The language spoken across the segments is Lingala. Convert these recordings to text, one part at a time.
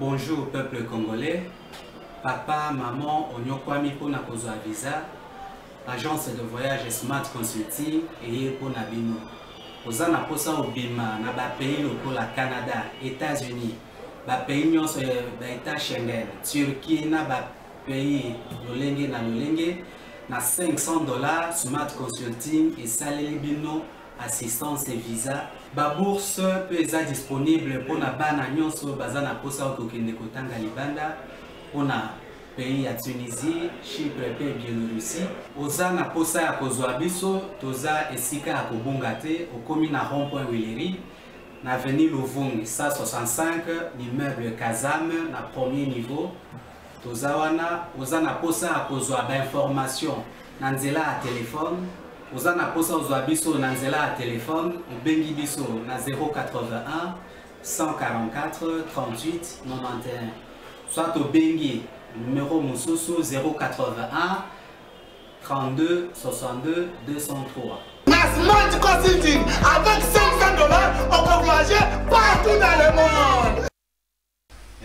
Bonjour peuple congolais. Papa, maman, onyokwami pona kozwa visa. Agence de voyage Smart Consulting et pour Nabino. Oza na posa obima na ba pays lokola Canada, États-Unis, ba pays nyonso ba État Schengen, Turquie na ba pays lolenge na lolenge na $500 Smart Consulting et saleli bino assistance et visa. Ba bourse peut être disponible pour na bana nyonso baza na posa okokende kotanga libanda pona pays ya Tunisie, Chypre et Biélorussie. Oza na posa ya kozwa biso, toza esika ya kobonga te, okomi na rond-point Willery, na avenue Louvungi, 165, l'immeuble Kazam, na premier niveau. Toza wana, oza na posa ya kozwa ba information na nzela ya telefone. Oza na posa ozwa biso na nzela ya telefone, obengi biso na 081 144 38 91. Soit obengi numéro Moussousou 081 32 62 203. Smart Consulting, avec $500, on peut voyager partout dans le monde.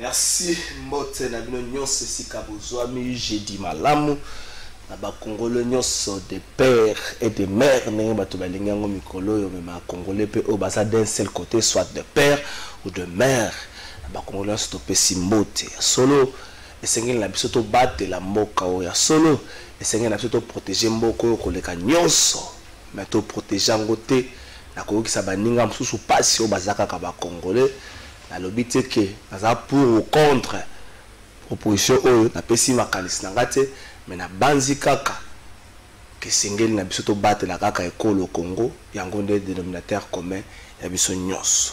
Merci, Mbote Nabino Nyos, Sika Bozwami, j'ai dit malamu. Naba Congolais nyos des pères et des mères, n'est pas tout balingango mikolo, mais ma Congolais peut au basa d'un seul côté, soit de père ou de mère. Naba Congolais stoppé si Mbote. Solo. Et c'est la bisoto batte la moka ya solo et c'est la bisoto protéger mboko ko leka nyonso mais to protéger ngote na ko ki sabaninga msusu pasi o bazaka ka ba congolais na lobité ke za pour ou contre proposition o na pesi makanisi na ngate mais na banzi kaka ke sengeli na bisoto batte la kaka ekolo Congo yango nde dénominateur commun ya biso nyonso.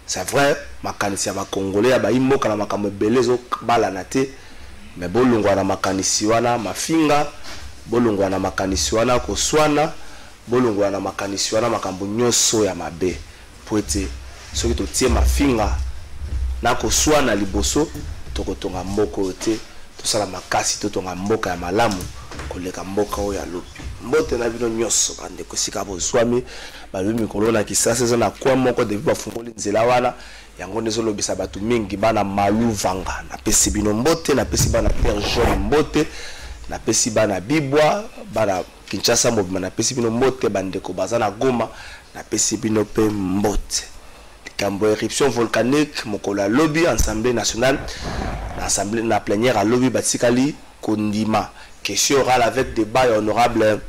C'est vrai, makanisi ya ba Congolais ya ba imoka na makambo belezo bala na te, mais bolongwa na makanisi wana mafinga, bolongwa na makanisi wana koswana, bolongwa na makanisi wana makambo nyonso ya mabe. Poete soki to tie mafinga na koswana liboso tokotonga mboko te, tosala makasi totonga mboka ya malamu koleka mboka oyo ya lopi. Mbote na bino nyonso bande kosika bozwami balubi mikolo na kisasa eza na kwa moko depuis bafungoli nzela wana yango ndezo lobisa batu mingi bana maluvanga na pesi bino mbote na pesi bana Père Jean mbote na pesi bana Bibwa bana Kinshasa mobima na pesi bino mbote bandeko baza na Goma na pesi bino pe mbote. Kambo éruption volcanique mokolo lobby assemblée nationale na assemblée na plénière à lobby batikali kondima question orale avec débat honorable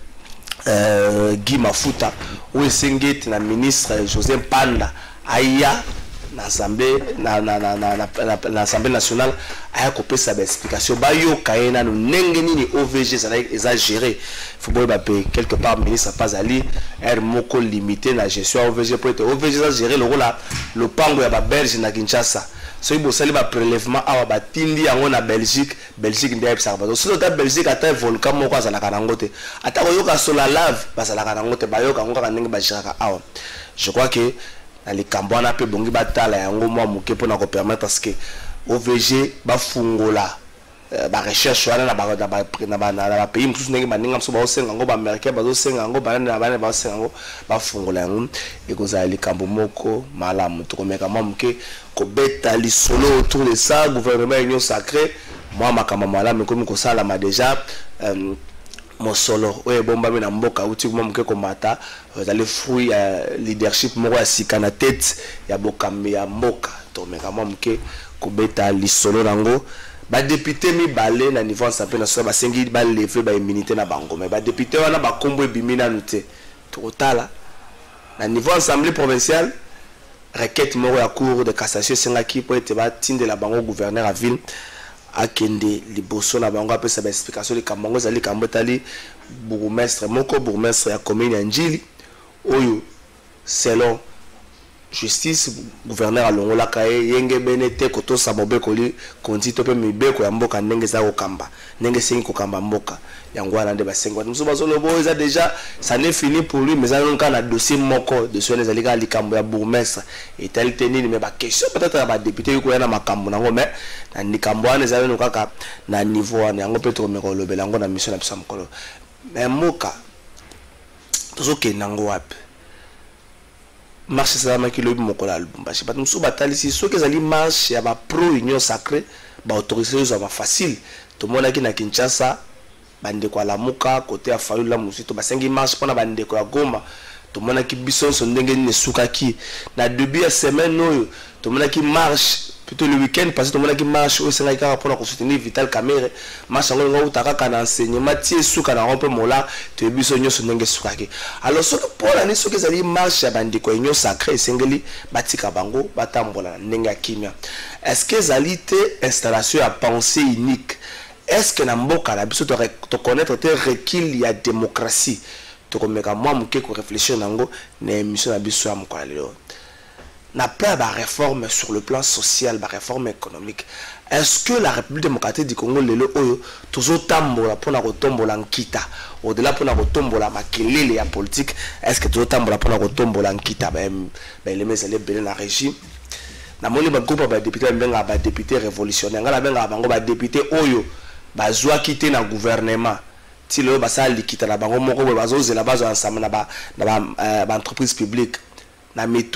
Guy Mafuta où est na ministre José Panda aya na assemblée na assemblée nationale aya kopesa ba explication ba yo kaena no ndenge nini OVG ça exagéré faut ba payer quelque part ministre pas ali moko limité la gestion OVG pour être OVG ça gérer le rôle le pango ya ba Belge na Kinshasa so ibo sali ba prélèvement awa ba tindi yango na Belgique ndé ça ba so ta Belgique ata volcan moko azala kana ngote ata ko yoka sola lave bazala kana ngote ba yoka ngoka ndenge ba jiraka awa. Je crois que na likambo wana pe bongi batala yango mwa muke pona ko permettre parce que OVG ba fungola ba recherche wana na ba pays mususu ndenge baninga mususu ba osenga ngo ba américain ba osenga ngo ba na ba osenga ngo ba fungola yango ekozala likambo moko malamu to komeka mwa muke ko beta lisolo autour de ça gouvernement union sacré moi makama malamu komi ko sala ma déjà mosolo oye bomba na mboka uti kuma muke komata les fruits leadership moko ya sika na tête ya bokambi ya mboka to meka mwa muke ko beta lisolo nango ba député mi balé na niveau assemblée nationale ba sengi ba lever ba immunité na bango mais ba député wana ba kombo ebimina nuté to tala na niveau assemblée provinciale requête moko ya cour de cassation sengaki po ete ba tinde la bango gouverneur à ville akende liboso na bango apesa ba explication li kamango zali kambotali bourgmestre moko bourgmestre ya commune ya Njili oyo selon justice gouverneur alongola kaye yenge benete koto sabobe koli konti to pe mibeko ya mboka ndenge za kokamba ndenge sengi kokamba mboka yango wana nde basengwa muso bazolo bo eza déjà ça n'est fini pour lui mais ça non kana dossier moko de soins ezali ka likambo ya bourgmestre et tel tenir mais ba question peut-être ba député ko yana makambo nango mais na likambo wana ezali no kaka na niveau wana yango peut-être meko lobela ngo na mission na bisa mokolo mais mboka tozo ke nango wapi marche esalamaki lobi mokolo ya Lubumbashi bato mosusu batalisi soki ezali marche ya pro union sacrée baautorise ezwama facile tomonaki na Kinshasa bandeko ya Lamuka kote ya Fayulu Musi to basengi marche mpona bandeko ya Goma tomonaki biso nyonso ndenge nini esukaki na début ya semaine oyo tomonaki marche plutôt le week-end passé tomonaki marche oyo esengaki kaka mpona kosoutenir Vital Kamerhe marche yango ngauta kaka na enseignement tie esuka na rompe mola toyebi biso nyonso ndenge esukaki alors soki mpona nini soki ezali marche ya bandeko ya union sacrée esengeli batika bango batambola na ndenge ya kimia est-ce que ezali te installation ya pensée unique est-ce que na mboka na biso to connaître te recul ya démocratie tokomeka mwa moke ko réfléchir nango na émission na biso ya mokolo lelo na pas de réforme sur le plan social, de réforme économique. Est-ce que la République démocratique du Congo lelo oyo toujours tambola pour na kotombola nkita au-delà pour na kotombola makelele ya politique est-ce que toujours tambola pour na kotombola nkita les mes élèves belé na régime na moni ba groupe ba député benga ba député révolutionnaire ngala benga bango ba député oyo bazwa kité na gouvernement ti lelo basa likita na bango moko bazozela bazo ensemble na ba entreprise publique. Est-ce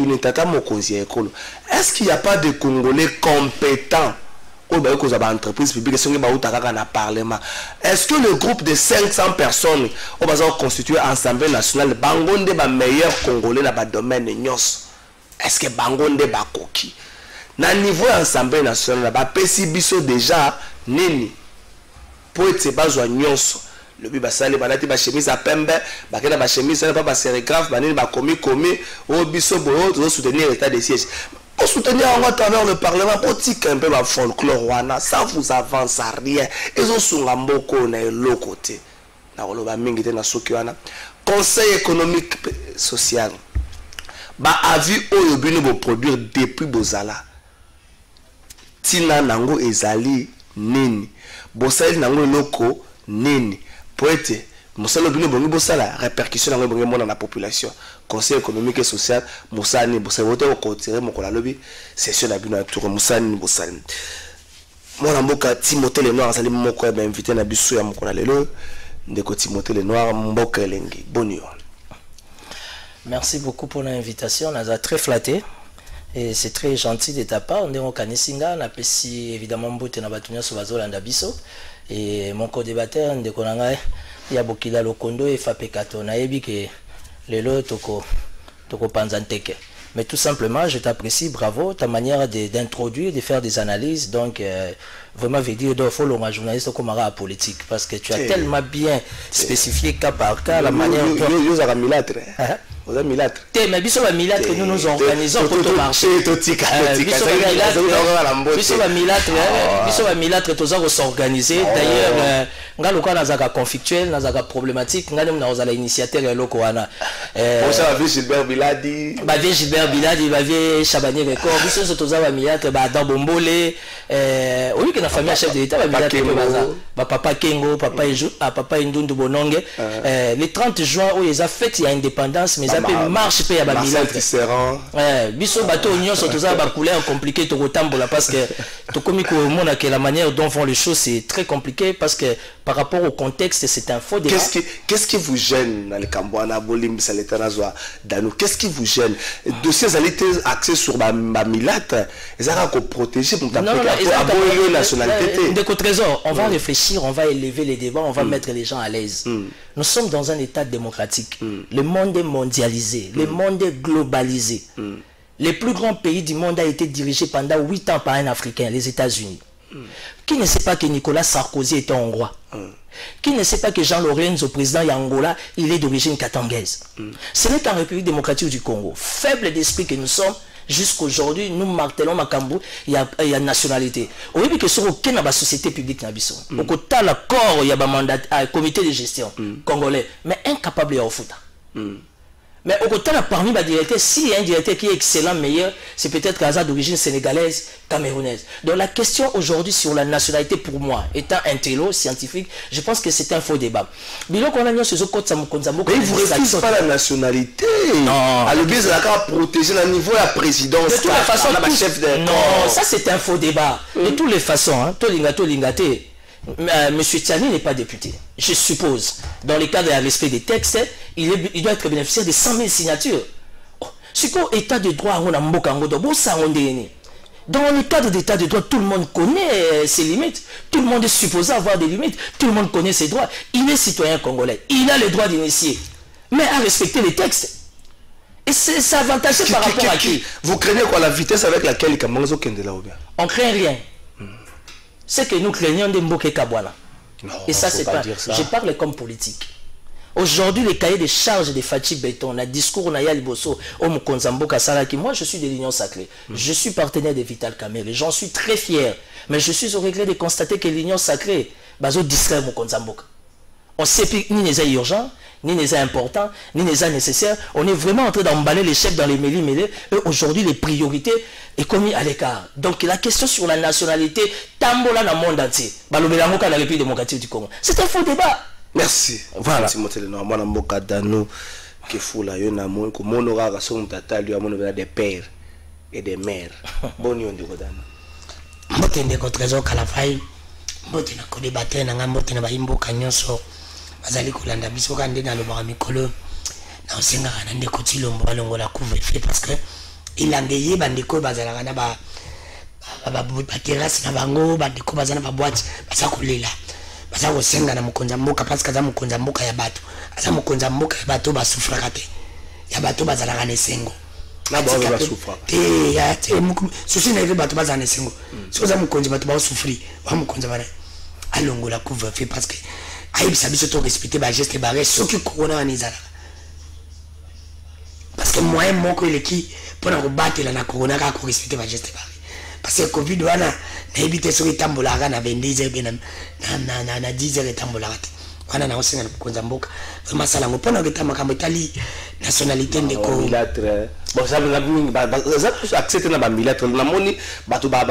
qu'il n'y a pas de Congolais compétents au entreprise publique parlement? Est-ce que le groupe de 500 personnes au constitué l'Assemblée nationale Bangonde ba meilleur Congolais dans le domaine nyos? Est-ce que Bangonde ba koki? Na niveau Assemblée nationale ba pesi biso déjà nini pour être bazwa nyos? Le bi basale balati ba chemise à pembe bakena ba chemise pas ba sérigraphe banini ba komi au biso boyo to soutenir l'état de siège pour soutenir à travers le parlement politique un peu la folklore wana ça vous avance à rien ils ont sunga mboko na l'autre côté na loba mingi te na soki wana conseil économique social ba avis oyo bino bo produire depuis bozala tina nango ezali nini bosali nango loko nini poète mosala bino bongi bosala répercussion na bongi mona na population conseil économique et social mosani bosala voter au côté mokola lobi session na bino tour mosani bosala mona mboka Timothée Lenoir azali moko ya invité na biso ya mokola lelo ndeko Timothée Lenoir mboka elengi bonio. Merci beaucoup pour l'invitation, on a très flatté et c'est très gentil de ta part. On est au Kanisinga, on a pesi évidemment mbote na batunya so bazolanda biso. Et mon co-débatteur de Konanga il y a Bokila Lokondo et Fapekato naebi que lelo toko panzanteke. Mais tout simplement je t'apprécie, bravo ta manière d'introduire, de faire des analyses. Donc vraiment veut dire qu'il faut le journaliste comme un politique parce que tu as tellement bien spécifié cas par cas la manière mais biso ba milâtre nous nous organisons pour tout marcher biso ba milâtre tous s'organiser d'ailleurs ngalo kwa nazaka conflictuel nazaka problématique ngani mna ozala initiateur ya loko wana ça va Gilbert Biladi ba Gilbert Biladi ba vie Chabani record biso tous ba milâtre ba dans Bombole oui que la famille chef de l'état ba milâtre ba papa Kengo papa Ndundu Bononge le 30 juin où ils a fête il y a indépendance mais marche pe ya ba milâtre biso bato union surtout ça ba couleur compliqué to kotambola parce que to komi ko mona que la manière dont font les choses c'est très compliqué parce que par rapport au contexte c'est un faux débat. Qu'est-ce qui vous gêne dans le Cambouana Bolim Saletanazoa Danou? Qu'est-ce qui vous gêne? Dossiers allés axés sur ma milâtre, ils ont protéger pour la nationalité. De trésor, on va réfléchir, on va élever les débats, on va mettre les gens à l'aise. Nous sommes dans un état démocratique. Le monde est mondialisé, le monde est globalisé. Le plus grand pays du monde a été dirigé pendant 8 ans par un Africain, les États-Unis. Qui ne sait pas que Nicolas Sarkozy était hongrois? Qui ne sait pas que Jean Lorenzo, président d'Angola, il est d'origine katangaise? Ce n'est qu'en République démocratique du Congo, faible d'esprit que nous sommes, jusqu'aujourd'hui, nous martelons Makambu, il y a nationalité. Au lieu que sur aucune société publique n'abissons. Au côté l'accord, il y a un mandat, un comité de gestion congolais, mais incapable de foutre. Mais au côté parmi les directeurs, s'il y a un directeur qui est excellent, meilleur, c'est peut-être un d'origine sénégalaise, camerounaise. Donc la question aujourd'hui sur la nationalité, pour moi, étant intello, scientifique, je pense que c'est un faux débat. Mais il vous refusez pas la nationalité. Non. À l'objet, c'est protéger le niveau de la présidence. De toutes les façons, non, ça c'est un faux débat. De toutes les façons, Monsieur Tiani n'est pas député, je suppose. Dans le cadre du respect des textes, il doit être bénéficiaire de 100 000 signatures. C'est quoi état de droit on a mboka ngodo bo ça on déni. Dans le cadre d'état de droit, tout le monde connaît ses limites. Tout le monde est supposé avoir des limites. Tout le monde connaît ses droits. Il est citoyen congolais. Il a le droit d'initier. Mais à respecter les textes. Et c'est avantageux par rapport à qui? Vous craignez quoi la vitesse avec laquelle les Camerounais kende là ou bien? On craint rien. C'est que nous craignons des Mboké Kabwana. Et ça, c'est pas. Je parle comme politique. Aujourd'hui, les cahiers de charges de Fachi Béton, le discours Naya Liboso, Omukonzamboka Salaki, moi je suis de l'Union Sacrée. Je suis partenaire de Vital Kamerhe. J'en suis très fier. Mais je suis au regret de constater que l'Union Sacrée, bazo distrait Omukonzamboka. On sait plus ni les urgents, ni les importants, ni les nécessaires. On est vraiment en train d'emballer les chefs dans les mêlés. Et aujourd'hui, les priorités est commis à l'écart. Donc la question sur la nationalité, tambola dans le monde entier. Balobelamoka dans la République démocratique du Congo. C'est un faux débat. Merci. Voilà. Timothée Lenormand, Mboka Dano, qui fout là, il y a un monde, comme on aura son tata, lui a des pères et des mères. Bon, on dit quoi Dano? Mbote ndeko trésor kalafai, mbote na kodebate na mbote na baimboka nyonso, bazali kolanda biso kande na lobaka mikolo, na osenga na ndeko Tshilombo balongola couvre-feu parce que il a ngeye bandeko bazalaka na ba terrasse na bango, bandeko bazana ba boîte, baza kolela. Baza kosenga na mukonza mboka parce que za mukonza mboka ya bato. Aza mukonza mboka ya bato ba souffraka te. Ya bato bazalaka na esengo. Na ba souffra. Te ya te muku souci na bato bazana na esengo. So za mukonza bato ba souffrir, ba mukonza bana. Alongola couvre-feu parce que ayebisa biso to respecter ba geste barré soki corona wana ezala. Parce que moyen moko eleki pona ko batela na corona ka ko respecter ba geste barré. Parce que Covid wana na ebite so itambolaka na 22h bien na 10h itambolaka te. Wana na osenga na konza mboka. Masala ngo pona ngeta makambo itali nationalité ndeko. Milatre. Bon ça ça accepter na ba milatre na moni bato ba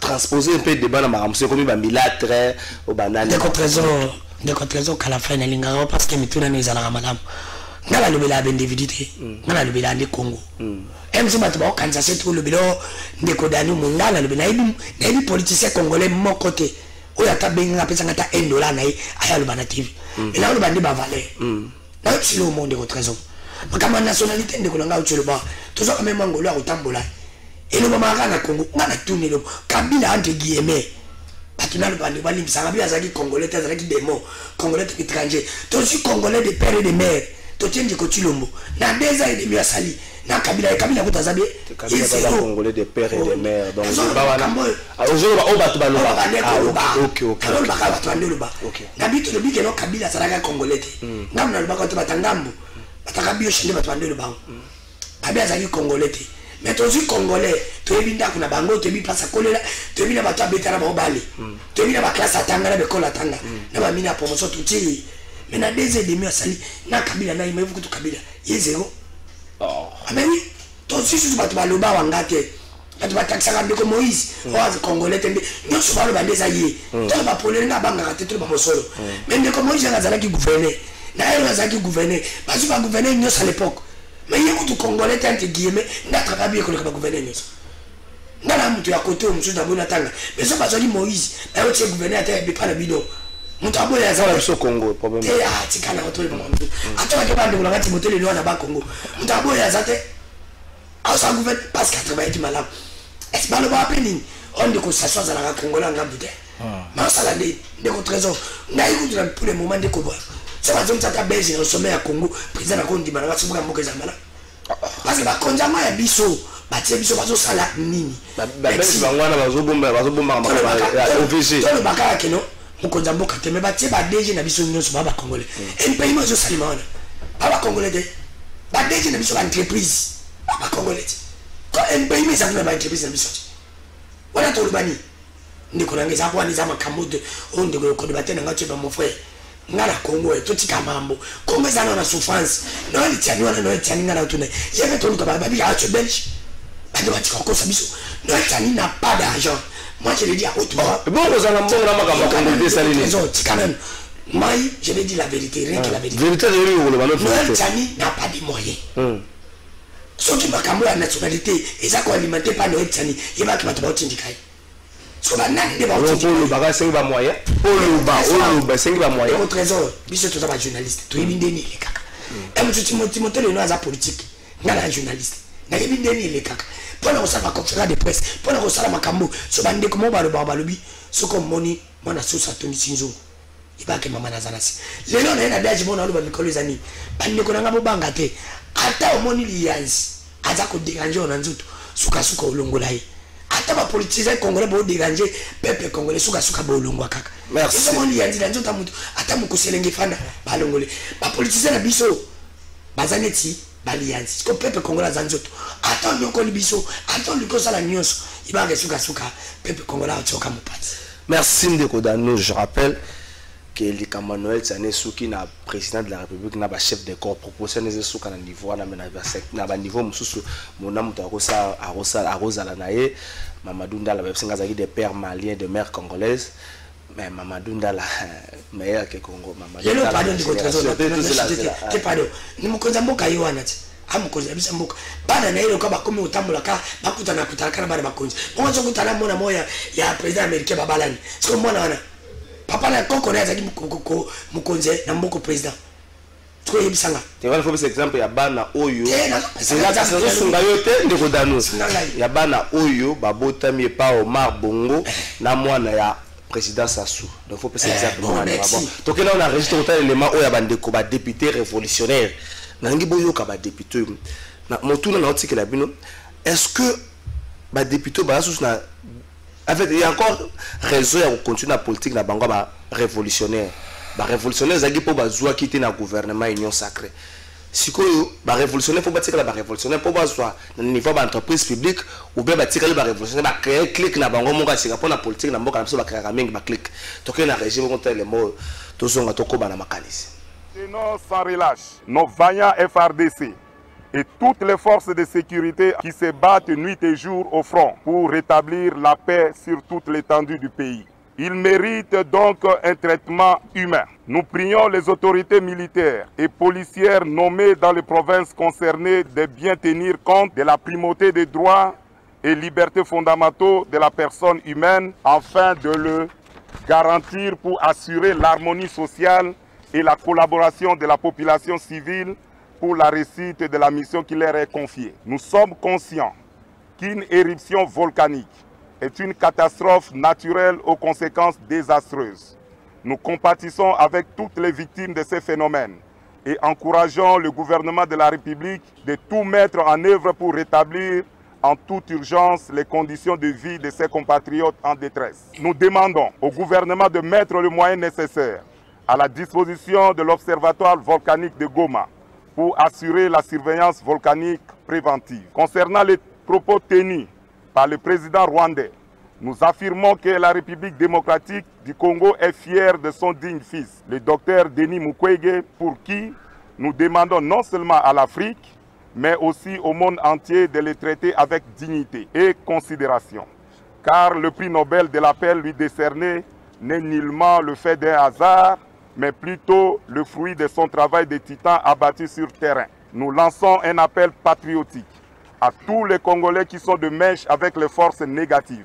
transposer un peu débat na makambo c'est comme ba milatre au banane. Ndeko trésor kala fin na linga parce que mituna ne ezala malamu. Ngala lobela individu te. Ngala lobela ndi Congo. MC bato ba okanza setu lobelo ndeko dani mungala lobela ebi politicien congolais mon côté. Oya ta benga pesa ngata $1 na aya lobana TV. Et là on bandi ba valer. Na si le monde ko trésor. Makama nationalité ndeko nga utshelo ba. Tozo ka même ngolo ya kotambola. Et le mama kana Congo ngana tuni lo Kabila entre guillemets. Batuna le bandi bali bisanga bi azaki congolais azaki démon, congolais étranger. Tozo congolais de père et de mère. Totienje ko Tshilombo. Na 2 ans et demi asali. Na Kabila kutazabe il c'est congolais de père et de mère donc ba wana aujourd'hui ba oba to ba loba OK alors ba ka to loba na bitu le bike no Kabila saraka congolais te ngamna loba ko to batangambu bataka bio shinde batwande loba Kabila zaki congolais te mais tozi congolais to ebinda kuna bango to bi pasa kolela to ebina batwa betara ba obali to ebina ba classe atanga na be kola tanga na ba mina promotion tuti mais na 2 ans et demi asali na Kabila na imevu kutu Kabila yezero. Mais oui, toi aussi tu vas te baloba wangate. Tu vas taxer avec Moïse. Oh, congolais tembe. Nous sommes pas le zaïe. Tu vas pas na banga raté tout pas solo. Mais de comment j'ai razala qui gouverner. Na elle razala qui gouverner. Parce que pas gouverner nous à l'époque. Mais il y a tout congolais tant guillemets, n'a pas bien que le gouverner nous. Na la mutu ya côté mutu da bona tanga. Mais ça pas ça Moïse. Na au gouverner à terre pas la bidon. Mutabo ya ça le Congo problème. Ah, tikana otole ba mutu. Atwa ke bande ngati motele lo na ba Congo. Mutabo ya zate. Ah ça gouverne parce qu'à travailler du malade. Est-ce pas le ba peine? On dit que ça soit dans la Congo là ngabute. Mais ça la de trésor. Na écoute pour le moment de Congo. Ça va donc ça baisse au sommet à Congo, président na Congo dimana sur Mboka Zambala. Parce que ba konjama ya biso. Batie biso bazo sala nini. Ba besi bangwana bazo bomba OVG. Toi le bakala keno. Mukonza mboka te me batie ba DG na biso nyonso ba congolais. Et pays mo zo salima wana. Ba congolais de. Ba DG na biso entreprise. Ba congolais. Ko en pays me za na ba entreprise na biso. Wana to rubani. Ndiko nangeza kwa ni za makambo de on de ko de batena ngacho ba mon frère. Ngala Congo to tika mambo. Congo za na souffrance. No li tiani wana no tiani ngala tuna. Yeve to nka ba bi ga cho belge. Ba de batika ko sa biso. No tiani n'a pas d'argent. Moi je l'ai dit à haute voix. Bon, vous allez moi je l'ai dit la vérité, rien que la vérité. Vérité Noël Tchani n'a pas de moyens. Ceux qui m'ont la nationalité, et ça qu'on alimenté par Noël Tchani, il va qui m'a trouvé au Tindikaï. Sur la nappe de Bauti. Pour le bagage, c'est un moyen. Pour le bagage, c'est un moyen. Au trésor, bisous tous les journalistes, tout le monde est né les caca. Et moi, Timothée le nom à politique. ngala journaliste na yebi ndeni le kaka pona ko sala conférence de presse pona ko sala makambo so bande ko mo balobi so ko moni mwana sosa toni sinzungu ibake mama nazanasi lelo na daji mona aloba mikolo ezani bande ko nanga bobanga te ata omoni liyanzi aza ko déranger na nzutu suka olongola ye ata ba politicien congolais bo déranger peuple congolais suka bolongwa kaka merci so moni liyanzi na nzutu mutu ata mukoselenge fana balongole ba politicien na biso bazaneti baliyanzi ko peuple congolais za nzutu ata nyoko libiso ata likosa la nyonso ibake suka peuple congolais atsoka mupati. Merci Ndeko Dano. Je rappelle que Lika Manuel Tsané Souki na président de la République na ba chef de corps proportionnel les souka na niveau na ba niveau mususu mona mutu arosa la naye Mamadou Ndala ba singa zaki des pères maliens de mères congolaises mais Mamadou Ndala meilleur que Congo Mamadou Ndala pardon du contre pardon ni mukonza mboka yiwana ti amukonza bisa mboka bana na ile kwa bakomi utamula ka bakutana kutalakana bana bakonzi mwanzo kutana mona moya ya président américain babalani siko mwana wana papa na koko na zaki mukonze na mboko président tuko yebisanga te wala faut exemple ya bana oyo singa sunga yote Ndeko Dano ya bana oyo babotami pa Omar Bongo na mwana ya président Sassou donc faut passer exactement donc là on a enregistré autant d'éléments oyo ya bandeko ba député révolutionnaire nangi boyo ka ba député na motuna na otiki la bino est-ce que ba député ba sous na en fait il y a encore raison à continuer la politique na bango ba révolutionnaire zagi po bazwa quitter na gouvernement union sacrée sikoyo ba révolutionnaire faut batika la ba révolutionnaire po bazwa na niveau ba entreprise publique ou bien batika la ba révolutionnaire ba créer clic na bango monga sika po na politique na mboka na biso ba créer mingi ba clic donc na régime contre les mots tozonga tokoba na makanisi. Sinon sans relâche nos vaillants FRDC et toutes les forces de sécurité qui se battent nuit et jour au front pour rétablir la paix sur toute l'étendue du pays. Ils méritent donc un traitement humain. Nous prions les autorités militaires et policières nommées dans les provinces concernées de bien tenir compte de la primauté des droits et libertés fondamentaux de la personne humaine afin de le garantir pour assurer l'harmonie sociale et la collaboration de la population civile pour la réussite de la mission qui leur est confiée. Nous sommes conscients qu'une éruption volcanique est une catastrophe naturelle aux conséquences désastreuses. Nous compatissons avec toutes les victimes de ces phénomènes et encourageons le gouvernement de la République de tout mettre en œuvre pour rétablir en toute urgence les conditions de vie de ses compatriotes en détresse. Nous demandons au gouvernement de mettre le moyen nécessaire à la disposition de l'Observatoire volcanique de Goma pour assurer la surveillance volcanique préventive. Concernant les propos tenus par le président rwandais, nous affirmons que la République démocratique du Congo est fière de son digne fils, le docteur Denis Mukwege, pour qui nous demandons non seulement à l'Afrique, mais aussi au monde entier de les traiter avec dignité et considération. Car le prix Nobel de la paix lui décerné n'est nullement le fait d'un hasard, mais plutôt le fruit de son travail de titan abattu sur terrain. Nous lançons un appel patriotique à tous les Congolais qui sont de mèche avec les forces négatives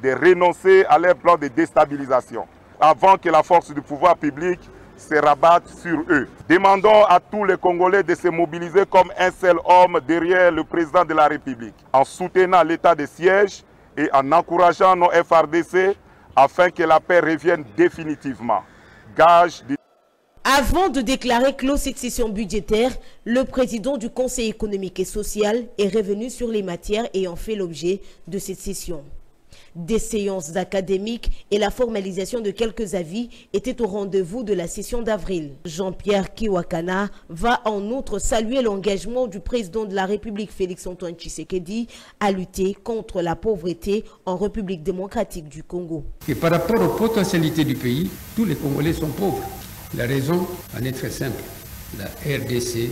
de renoncer à leur plan de déstabilisation avant que la force du pouvoir public se rabatte sur eux. Demandons à tous les Congolais de se mobiliser comme un seul homme derrière le président de la République, en soutenant l'état de siège et en encourageant nos FRDC afin que la paix revienne définitivement. Gage de... Avant de déclarer clos cette session budgétaire, le président du Conseil économique et social est revenu sur les matières ayant fait l'objet de cette session. Des séances académiques et la formalisation de quelques avis étaient au rendez-vous de la session d'avril. Jean-Pierre Kiwakana va en outre saluer l'engagement du président de la République Félix-Antoine Tshisekedi à lutter contre la pauvreté en République démocratique du Congo. Et par rapport aux potentialités du pays, tous les Congolais sont pauvres. La raison en est très simple. La RDC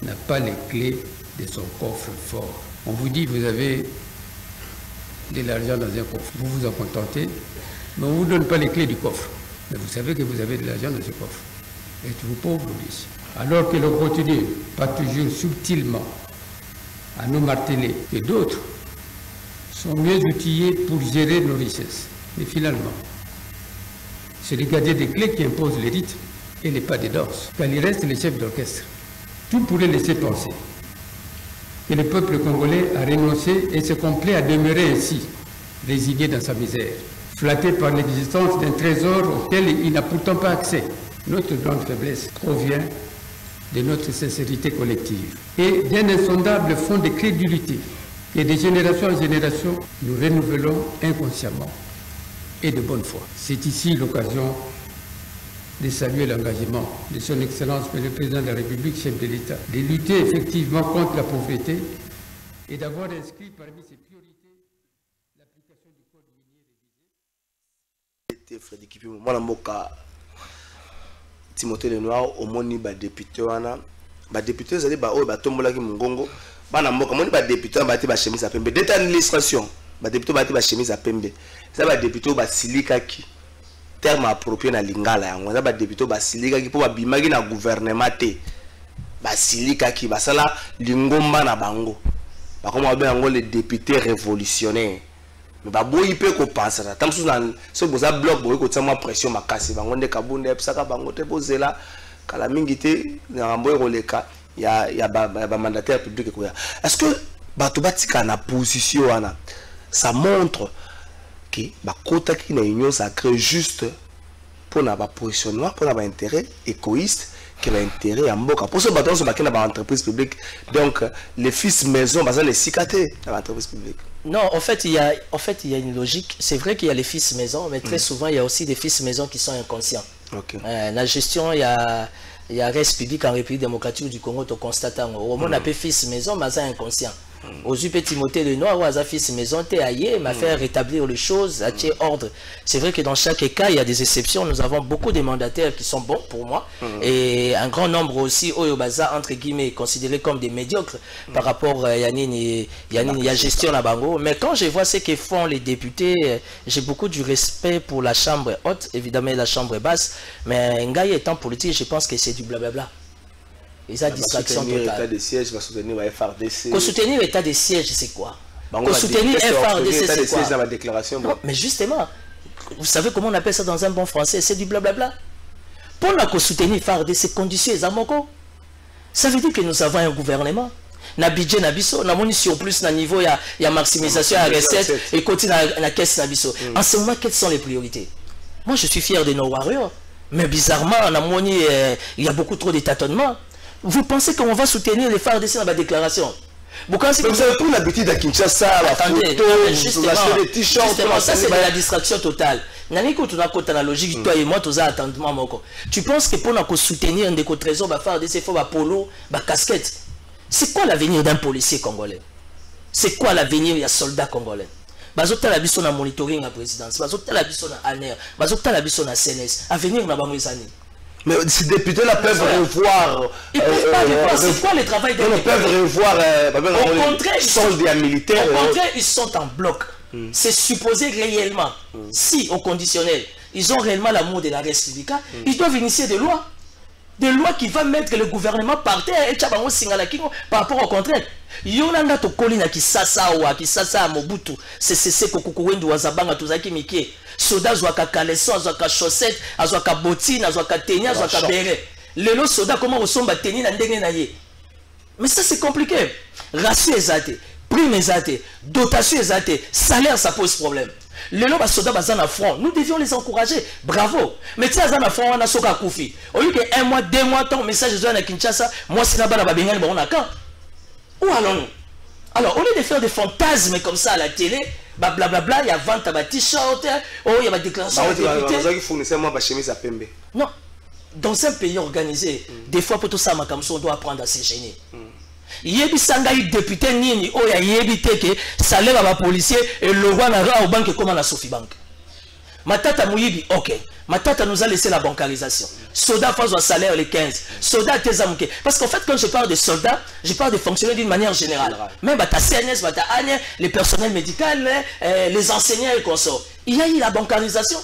n'a pas les clés de son coffre fort. On vous dit vous avez de l'argent dans un coffre. Vous vous en contentez, mais on ne vous donne pas les clés du coffre. Mais vous savez que vous avez de l'argent dans ce coffre. Êtes-vous pauvre ici? Alors que l'on continue, pas toujours subtilement, à nous marteler que d'autres sont mieux outillés pour gérer nos richesses. Mais finalement, c'est le gardien des clés qui impose les rites et les pas de danse. Quand il reste les chefs d'orchestre, tout pourrait laisser penser que le peuple congolais a renoncé et se complaît à demeurer ainsi, résigné dans sa misère, flatté par l'existence d'un trésor auquel il n'a pourtant pas accès. Notre grande faiblesse provient de notre sincérité collective et d'un insondable fond de crédulité que de génération en génération nous renouvelons inconsciemment et de bonne foi. C'est ici l'occasion de saluer l'engagement de son Excellence le Président de la République, chef de l'État, de lutter effectivement contre la pauvreté et d'avoir inscrit parmi ses priorités l'application du code minier révisé. Frédéric Kipi, moi, Mboka, Timothée Lenoir, au moni ba député wana, ba député zali ba o ba tombola ki mungongo, ba na mboka moni ba député ba te ba chemise à pembe. D'état d'administration, ba député ba te ba chemise à pembe. Ça ba député ba silika ki terme approprié na lingala yango. Ça ba député ba silika ki po ba bimaki na gouvernement te. Ba silika ki ba sala lingomba na bango. Ba comme ba yango les députés révolutionnaires. Mais bah boy peut qu'on pense ça. Tant que ce que ça bloque boy qu'on tient pression ma casse. Bango de kabunde epsaka bango te posé là. Kala mingité na boy roleka. Il y a ba mandataire public quoi. Est-ce que batubatika na position ana ça montre que ba kota qui na union sacrée juste pour na ba positionnement pour na ba intérêt égoïste que l'intérêt à mboka. Pour ce bâton se bakina ba entreprise publique. Donc les fils maison baza les cicatés dans l'entreprise publique. Non, en fait, il y a une logique. C'est vrai qu'il y a les fils maison, mais très souvent, il y a aussi des fils maison qui sont inconscients. Okay. La gestion, il y a reste public en République démocratique du Congo, tu constates, au moins, on appelle fils maison, mais c'est inconscient. Aux UP Timothée le Noir, ou à fils maison, tu es aillé, m'a fait rétablir les choses, à tirer ordre. C'est vrai que dans chaque cas, il y a des exceptions. Nous avons beaucoup de mandataires qui sont bons pour moi, et un grand nombre aussi, Oyobaza, entre guillemets, considérés comme des médiocres par rapport à Yannin, la gestion à Bango. Mais quand je vois ce que font les députés, j'ai beaucoup du respect pour la chambre haute, évidemment la chambre basse, mais Ngaï étant politique, je pense que c'est du blablabla. Et ça, distraction totale. L'état de siège va soutenir la FRDC. Qu'on soutenir l'état de siège, c'est quoi? Qu'on soutenir FRDC, c'est quoi? Dans la déclaration. Non, mais justement, vous savez comment on appelle ça dans un bon français? C'est du blablabla. Pour qu'on soutenir FRDC, conditions et amoko. Ça veut dire que nous avons un gouvernement. Na budget na biso, na moni surplus na niveau, il y a maximisation à recette et continue la caisse na biso. En ce moment, quelles sont les priorités? Moi, je suis fier de nos warriors. Mais bizarrement, en Amoni, il y a beaucoup trop de tâtonnements. Vous pensez qu'on va soutenir les FARDC dans la déclaration? Vous avez pris l'habitude à Kinshasa, la photo, des t-shirts. Justement, ça c'est de la distraction totale. Naniko, tu as la logique, toi et moi, tu as attendement. Tu penses que pour nous soutenir un des trésors, il faut FARDC, il faut polo, casquette. C'est quoi l'avenir d'un policier congolais? C'est quoi l'avenir des soldats congolais? Bazota la biso na monitoring la présidence, bazota la biso na ANR, bazota la biso na CNS. Avenir na bamwezani. Mais ces députés-là peuvent revoir. Ils ne peuvent pas revoir. C'est quoi le travail des députés? Ils peuvent revoir. Au contraire, militaires. Au contraire, ils sont en bloc. C'est supposé réellement. Si, au conditionnel, ils ont réellement l'amour de la République, ils doivent initier des lois. Des lois qui vont mettre le gouvernement par terre et Tchabango Singalakino par rapport au contraire. Yolanda to kolina kisasa wa kisasa Mobutu c'est kokukuwendu wazabanga tuzaki mikie soda zwaka kaleson zwaka chaussette azwaka bottine azwaka tennis azwaka beret lelo soda comment resomba tennis na ndenge na ye. Mais ça c'est compliqué. Ratio ezate, prime ezate, dotation ezate, salaire ça pose problème. Lelo ba soda bazan à front, nous devions les encourager. Bravo. Mais tu as un front on a soka koufi. Au lieu que 1 mois, 2 mois ton message de à Kinshasa, moi c'est là-bas ba bengani ba on a quand. Où allons-nous? Alors, au lieu de faire des fantasmes comme ça à la télé, blablabla, il y a vente à t-shirt, oh, il y a ma déclaration de député. Non, dans un pays organisé, des fois pour tout ça, on doit apprendre à se gêner. Yebi sangai député nini, oh, il y a yebi teke, salaire à ma policier et le roi n'a pas au banque comme à la Sophie Bank. Matata Mouyibi, ok. Matata nous a laissé la bancarisation. Soda fait un salaire les 15. Soda Tezamouké. Parce qu'en fait, quand je parle de soldats, je parle de fonctionnaires d'une manière générale. Même ta CNS, ta ANR, les personnels médicaux, les enseignants et consorts. Il y a eu la bancarisation.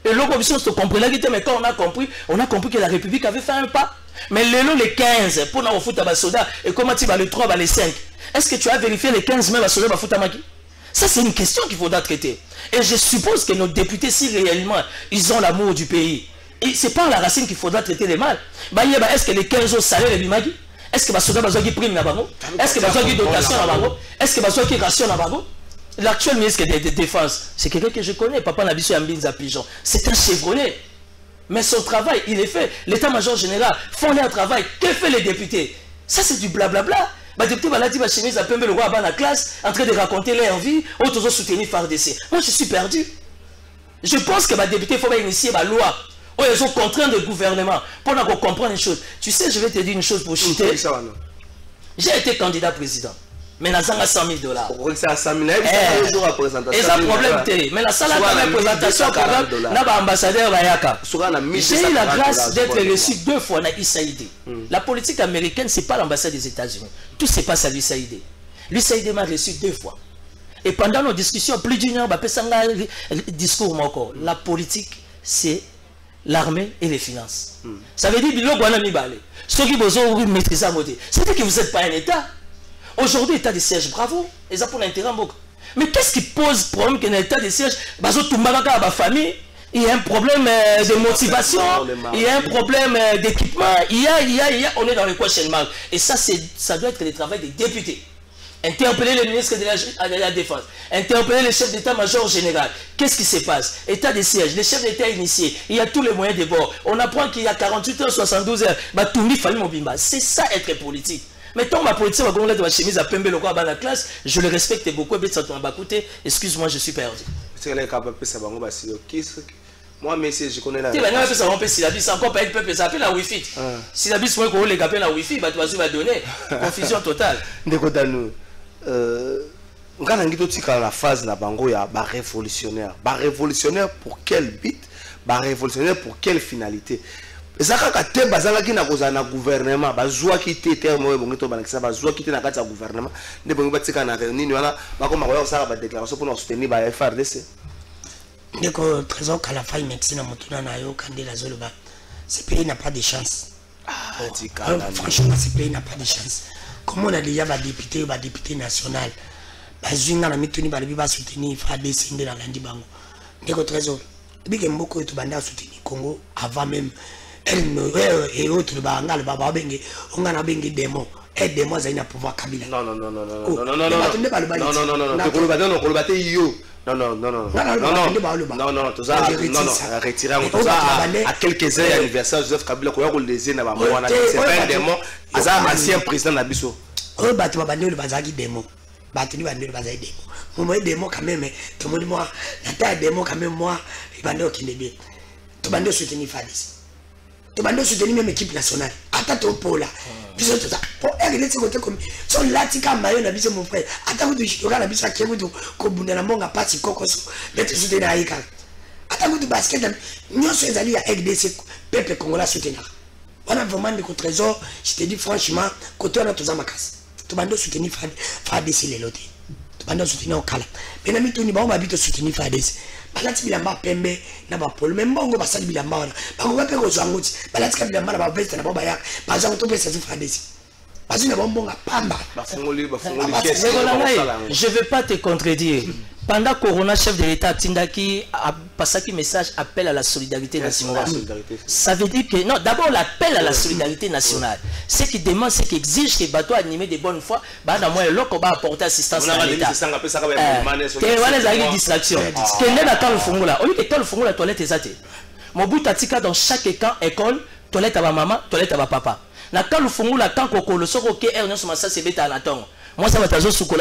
Et l'opposition se compris là, mais quand on a compris que la République avait fait un pas. Mais les 15, pour nous foutre à soda, et comment tu vas le 3, les 5? Est-ce que tu as vérifié les 15 même à soda, à foutre à Maki? Ça, c'est une question qu'il faudra traiter. Et je suppose que nos députés, si réellement ils ont l'amour du pays, et c'est par la racine qu'il faudra traiter les mal. Est-ce que les 15 autres salaires, les Bimagi? Est-ce que Basoda a qui prime là-bas? Est-ce que Basoda qui dotation là-bas? Est-ce que Basoda qui ration là-bas? L'actuel ministre de Défense, c'est quelqu'un que je connais, Papa Nabiso Yambinza Pigeon. C'est un chevronné. Mais son travail, il est fait. L'état-major général font leur travail. Que fait les députés? Ça, c'est du blablabla. Les députés, ils chemise à Pembe, le roi à la classe, en train de raconter leur vie, autres soutenir FARDC. Moi, je suis perdu. Je pense que les députés, il faut initier la loi. Oh, ils ont contraint le gouvernement pour comprendre une chose. Tu sais, je vais te dire une chose pour chuter. J'ai été candidat président. Mais la zanga $100 000. C'est à 100 000. Et ça problème télé. Mais la salle de présentation programme n'a pas ambassadeur Bayaka. J'ai eu la grâce d'être reçu 2 fois à l'USAID. La politique américaine, c'est pas l'ambassade des États-Unis. Tout se passe à l'USAID. L'USAID m'a reçu 2 fois. Et pendant nos discussions, plus d'une heure, discours encore. La politique, c'est l'armée et les finances. Ça veut dire que ceux qui veulent maîtriser la mode, c'est que vous n'êtes pas un État. Aujourd'hui, l'état de siège, bravo, et ça pour l'intérêt. Mais qu'est-ce qui pose problème que l'état de siège, famille, il y a un problème de motivation, il y a un problème d'équipement, on est dans le questionnement. Et ça, ça doit être le travail des députés. Interpeller le ministre de la Défense, interpeller le chef d'état-major général. Qu'est-ce qui se passe? État de siège, le chef d'état initié, il y a tous les moyens de bord. On apprend qu'il y a 48 heures, 72 heures. C'est ça être politique. Mais tant ma politique va gonfler de ma chemise à Pembe le roi à la classe, je le respecte beaucoup. Excuse-moi, je suis perdu. Moi, monsieur, je connais la. Tu vas encore pas être peuple, ça appelle la Wi-Fi. Si la bise pour les gars la Wi-Fi, tu vas donner confusion totale. On a la phase na bango ya ba révolutionnaire. Ba révolutionnaire pour quel but? Ba révolutionnaire pour quelle finalité? Ezaka te bazanga ki na kozana gouvernement bazwa ki te terme bongo to balakisa bazwa ki te na kati ya gouvernement ne bongo batika na nini wana bakoma koya osala ba déclaration pour soutenir ba FRDC. Ndeko trésor kala faille médecine motuna na yo kandela zoloba. Ce pays n'a pas de chance. Franchement, ce pays n'a pas de chance. Comment on a déjà ba député national bazinga na mituni ba ba soutenir FRDC ndela landi bango. Ndeko trésor bige mboko to banda soutenir Congo avant même et autres on a bengi démon et démon ça n'a pouvoir Kabila. Non retirez à quelques heures anniversaire Joseph Kabila ko ya ko leser na ba mwana c'est pas un démon aza ancien président na biso o bato babandeli bazaki démon bato ni bandeli bazaki démon moi démon quand même tout le monde moi la taille démon quand même moi il bandeli qui n'est to bandeli soutenir FARDC to bandeli soutenir même équipe nationale atata opola biso to ça pour elle c'est côté comme son latika mayo na biso mon frère atako to shitoka na biso akebo to ko bundela mbonga pasi kokoso beto soutenir aika atako to basket nyonso ezali ya RDC peuple congolais soutenir. On a vraiment des trésors, je te dis franchement, côté on a tous en macasse. Tu vas soutenir FARDC les lotés. Tu vas soutenir au Kala. Mais n'ami tu n'y vas pas soutenir FARDC. Balati bilamba pembe na ba polo même bongo basali bilamba wana. Ba ko pe ko zwanguti. Balati ka bilamba na ba veste na ba ya. Ba zango to pe sa FARDC. Bazina ba mbonga pamba. Ba fongoli je vais pas te contredire. Pendant Corona, chef de l'État Tindaki a passé un message appel à la solidarité nationale. Ça veut dire que, non, d'abord l'appel à la solidarité nationale. Ce qui demande, c'est qu'il exige que les bateaux animés de bonne foi, bah, dans moi, l'autre, va apporter assistance à l'État. Il y a distraction. Ce que n'est pas le formula. Au lieu que le formula, la toilette est athée. Mon bout tatika dans chaque camp, école, toilette à ma maman, toilette à ma papa. Na quand le formula, tant qu'on le sort, ok, on se masse, c'est bête à l'attendre. Moi, ça va être un soldat,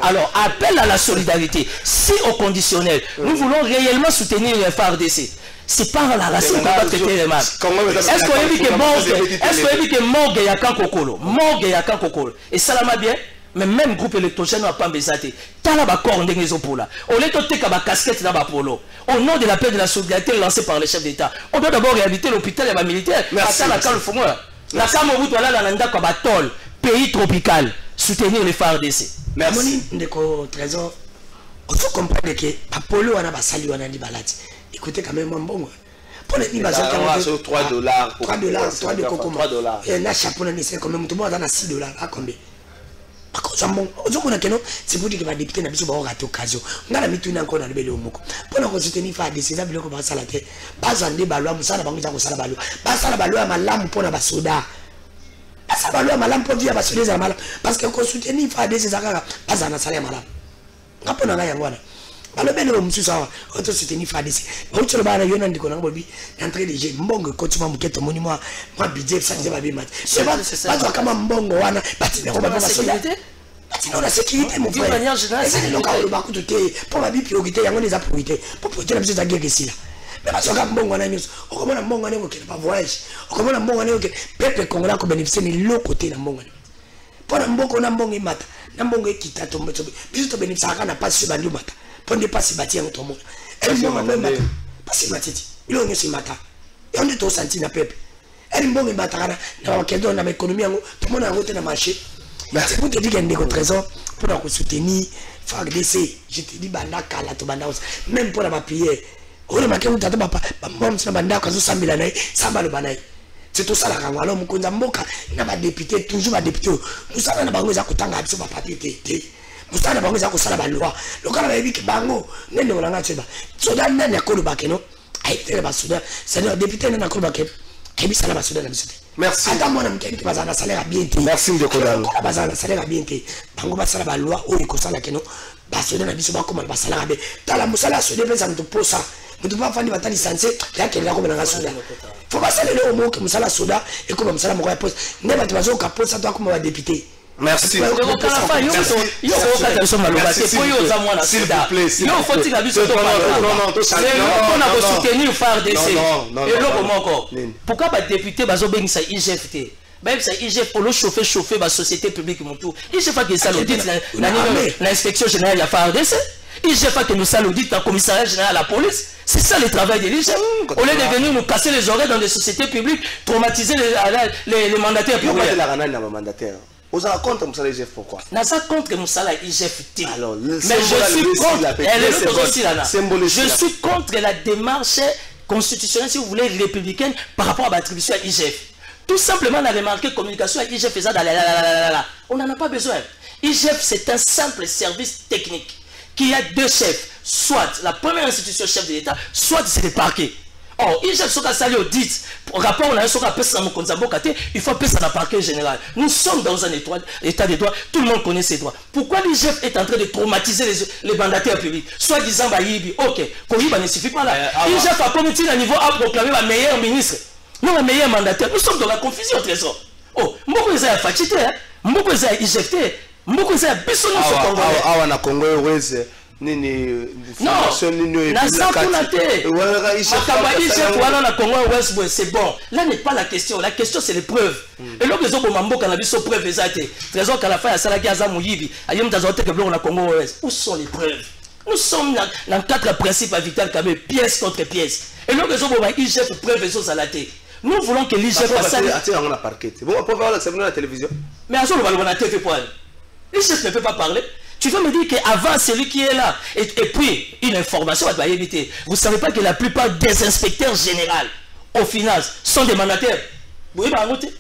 alors, appel à la solidarité. Si au conditionnel, nous voulons réellement soutenir les FARDC. C'est par la racine qu'on va traiter les mal. Est-ce qu'on dit que Morgue y a qu'un cocolo? Morgue y a qu'un cocolo. Et ça l'a bien. Mais même groupe électrogène n'a pas besoin. T'as la corps de pour là. Au lieu de te faire casquette dans la polo. Au nom de l'appel de la solidarité lancé par les chefs d'État, on doit d'abord réhabiliter l'hôpital et la militaire. Merci. La pays tropical, soutenir les FARDC. Merci. Trésor, il faut comprendre que Apollo on a basali on a dit balati. Écoutez quand même bon. Pour les niveaux $3. 3 de coco. Et na chapeau na c'est quand même tout le monde a $6 à combien? C'est pour dire que les députés n'ont pas raté l'occasion. On a mis tout le monde dans le bélo. Pour nous soutenir FARDC, c'est ça que ça la tête. Pas un débat, nous sommes pas ça la balou. Pas ça la balou à ma lame pour la soda. ça va lui malam pour dire parce que les malam parce que qu'on soutenir FARDC ça pas un salaire malam rapport na yango wana alors ben le monsieur ça auto soutenir FARDC on se ba na yona ndiko na bobi entrée de jeu mbongo coach ma muketo monument moi budget ça je va bien match c'est pas kama mbongo wana bati na ba sécurité sinon la sécurité mon frère manière générale c'est le cas le baku tout pour ma vie priorité yango les priorité pour protéger la musique guerre ici là mais parce que mbongo na news on comment mbongo na ko pas voyage on comment mbongo na ko peuple congolais ko bénéficier ni l'autre côté na mbongo pour na mbongo na mbongo mata na mbongo ekita to biso to bénéficier kana pas sur bandu mata pour ne pas se bâtir en tout monde elle mbongo mata pas se matiti il on se mata et on est au senti na peuple elle mbongo mata kana na kendo na économie yango tout monde a voté na marché. C'est pour te dire qu'il y a des trésors pour nous soutenir FARDC. Je te dis banda kala to banda même pour la prière. On a marqué où t'as papa maman c'est banda kazo 100 000 années ça va le banay. C'est tout ça la kangwa alors mukonza mboka na ba député toujours ba député. Nous ça na bango za kutanga biso ba papier té. Nous ça na bango za ko sala ba loi. Le kana ba biki bango nende olanga tsheba. Soda nani akolo bakeno. Ai tele ba soda. C'est le député nani akolo bakeno. Ai bisala ba soda na biso. Merci. Attends, moi, je ne pas salaire bien. Merci, M. Kodal. Je ne salaire bien. Bango basala ba loi o ekosala keno. Basona na biso ba koma basala be. Tala musala so de pesa mtu posa. Mtu ba fandi batali sanse yake la koma na soda. Faut pas saler le mot que musala soda et comme musala mo ya posa. Ne ba bazo ka posa to comme député. Merci. Pourquoi les députés ont ça IGFT? Même ça IGF pour le chauffer la société publique IGF que ça l'audit l'inspection générale de la FARDC. IGF que nous ça l'audit dans le commissariat général de la police. C'est ça le travail de l'IGF. Au lieu de venir nous casser les oreilles dans des sociétés publiques, traumatiser les mandataires publics. Vous avez contre Moussala IGF pourquoi? N'a pas contre Moussala IGF. Alors, mais je suis contre la démarche constitutionnelle, si vous voulez, républicaine par rapport à l'attribution à IGF. Tout simplement, on a remarqué communication à IGF faisant on n'en a pas besoin. IGF, c'est un simple service technique qui a deux chefs. Soit la première institution chef de l'État, soit c'est le parquet. Or, IGF soka sali audit, pour rapport on a soka pesa mo konzabo kate, il faut pesa na parquet général. Nous sommes dans un état de droit, tout le monde connaît ses droits. Pourquoi l'IGF est en train de traumatiser les mandataires publics? Soit disant bah yibi, OK, Koyiba ne suffit pas là. IGF a promis à niveau à proclamer le meilleur ministre. Non, le meilleur mandataire. Nous sommes dans la confusion trésor. Oh, mboko eza ya fachité, mboko eza ya IGFT, mboko eza ya biso no so congolais. Awa na Congo weze. Nini c'est bon. Là n'est pas la question. La question c'est les preuves. Et là, les autres mambo quand la biso preuve exacte. Trésor qu'à la fin, ça la gaza mouyibi. Ayem tazote que blanc na Congo Ouest. Où sont les preuves? Nous sommes dans quatre principes à Vital Kamé, pièce contre pièce. Et là, les autres IGF preuve et choses à la tête. Nous voulons que l'IGF fasse ça. On a parquet. Bon, on peut voir la télévision. Mais à ce moment-là, on a TV pour elle. L'IGF ne peut pas parler. Tu veux me dire qu'avant celui qui est là, et puis une information, vous ne savez pas que la plupart des inspecteurs généraux aux finances sont des mandataires. Vous voyez pas noter?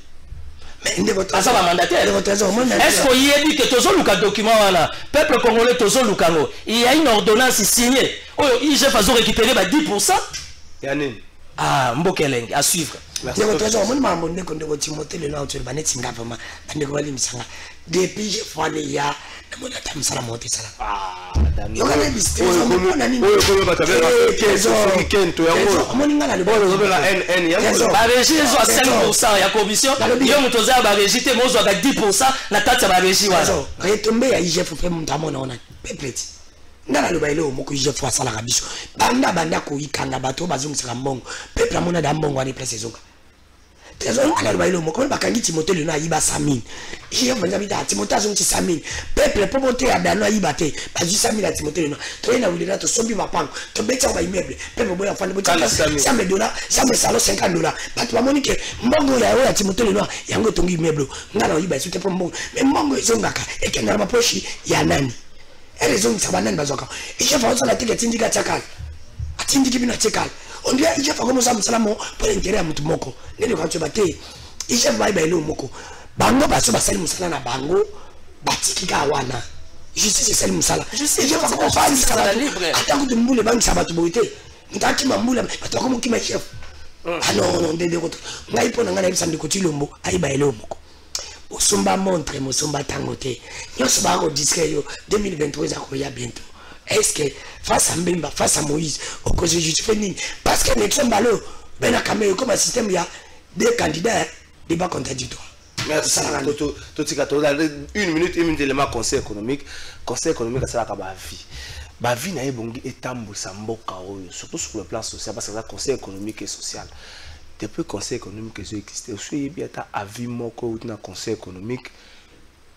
Mais ça va mandataire. Est-ce qu'il y a dit que tous les documents là, peuple congolais tous les il y a une ordonnance signée. Oh, il j'ai fait récupérer 10%. Ah, Mbokeleng à suivre. Depuis j'ai fait les ya, mon atam sala monter sala. Ah, yo kana bisté. ya commission. Yo mutoza ba régité mozo ga 10% na tata ba régi wana. Retomber ya IGF fait mtamona ona. Pepeti. Ndala lo bailo moko IGF fa sala biso. Banda ko ikanga bato bazungisa mbongo. Pepla mona da mbongo ani place zoka. Trésor ala lo bailo moko bakangi Timothée le na yiba 100 000. Il y a Timothée a 100 000. Peuple pour monter à Dano Ibate, pas juste 100 000 à Timothée. Tu es là où il est, tu sommes bien pang, tu bêtes à immeuble. Peuple boy enfant de ça me $, ça me salo $50. Pas toi monique, Mongo ya Timothée le noir, yango tongi immeuble. Ngana Iba c'était pour Mongo. Mais Mongo zongaka et que na mapochi ya nani. Elle est zone sabanan bazoka. Et je fais ça la tête tindika tchakal. Atindiki bina tchakal. On dit il faut comme ça salamo pour intérêt à mutu moko. Ne le quand tu batte. Il chef va bailo moko. Bango baso basali musala na bango batikika wana. Justice c'est musala. Justice je vais pas musala libre. Attends que mbule bangi sabatu boité. Ntaki mambula bato comme qui ma chef. Ah non de autres. Ngai pona ngana bisandi ko tilombo ai bailo moko. osomba montre mosomba tangote nyonso ba ko disque yo 2023 za ko ya bientôt est-ce que face à Mbemba face à Moïse au cause justifier nini parce que l'élection balo ben na kamé comme un système il y a deux candidats débat contradictoire. Merci. Une minute élément conseil économique à ça la vie. Ba vie na ebongi etambo samboka oyo surtout sur le plan social parce que ça conseil économique et social. Depuis le conseil économique qui existe, aussi bien à avis moko ou na conseil économique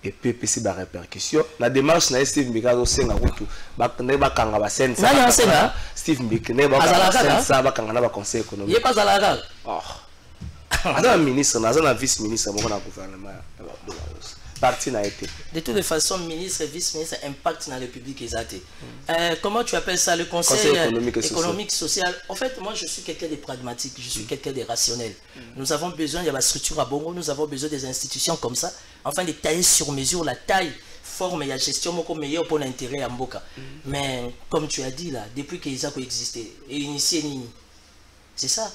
et puis c'est la répercussion. La démarche na Steve Mbika au senga kutu ba neba kanga ba sensa. Na senga Steve Mbika neba kanga sensa ba kanga na ba conseil économique. Il pas à la gare. Oh. Azana ministre, azana vice ministre mo na gouvernement. Parti n'a été. De toutes les façons, ministre et vice-ministre impact dans la République exacte. Comment tu appelles ça, le conseil économique social? En fait, moi je suis quelqu'un de pragmatique, je suis quelqu'un de rationnel. Nous avons besoin de la structure à Bongo, nous avons besoin des institutions comme ça, enfin de tailler sur mesure la taille, forme et la gestion beaucoup meilleure pour l'intérêt à Mboka. Mais comme tu as dit là, depuis qu'ils ont existé et initié Nini, c'est ça.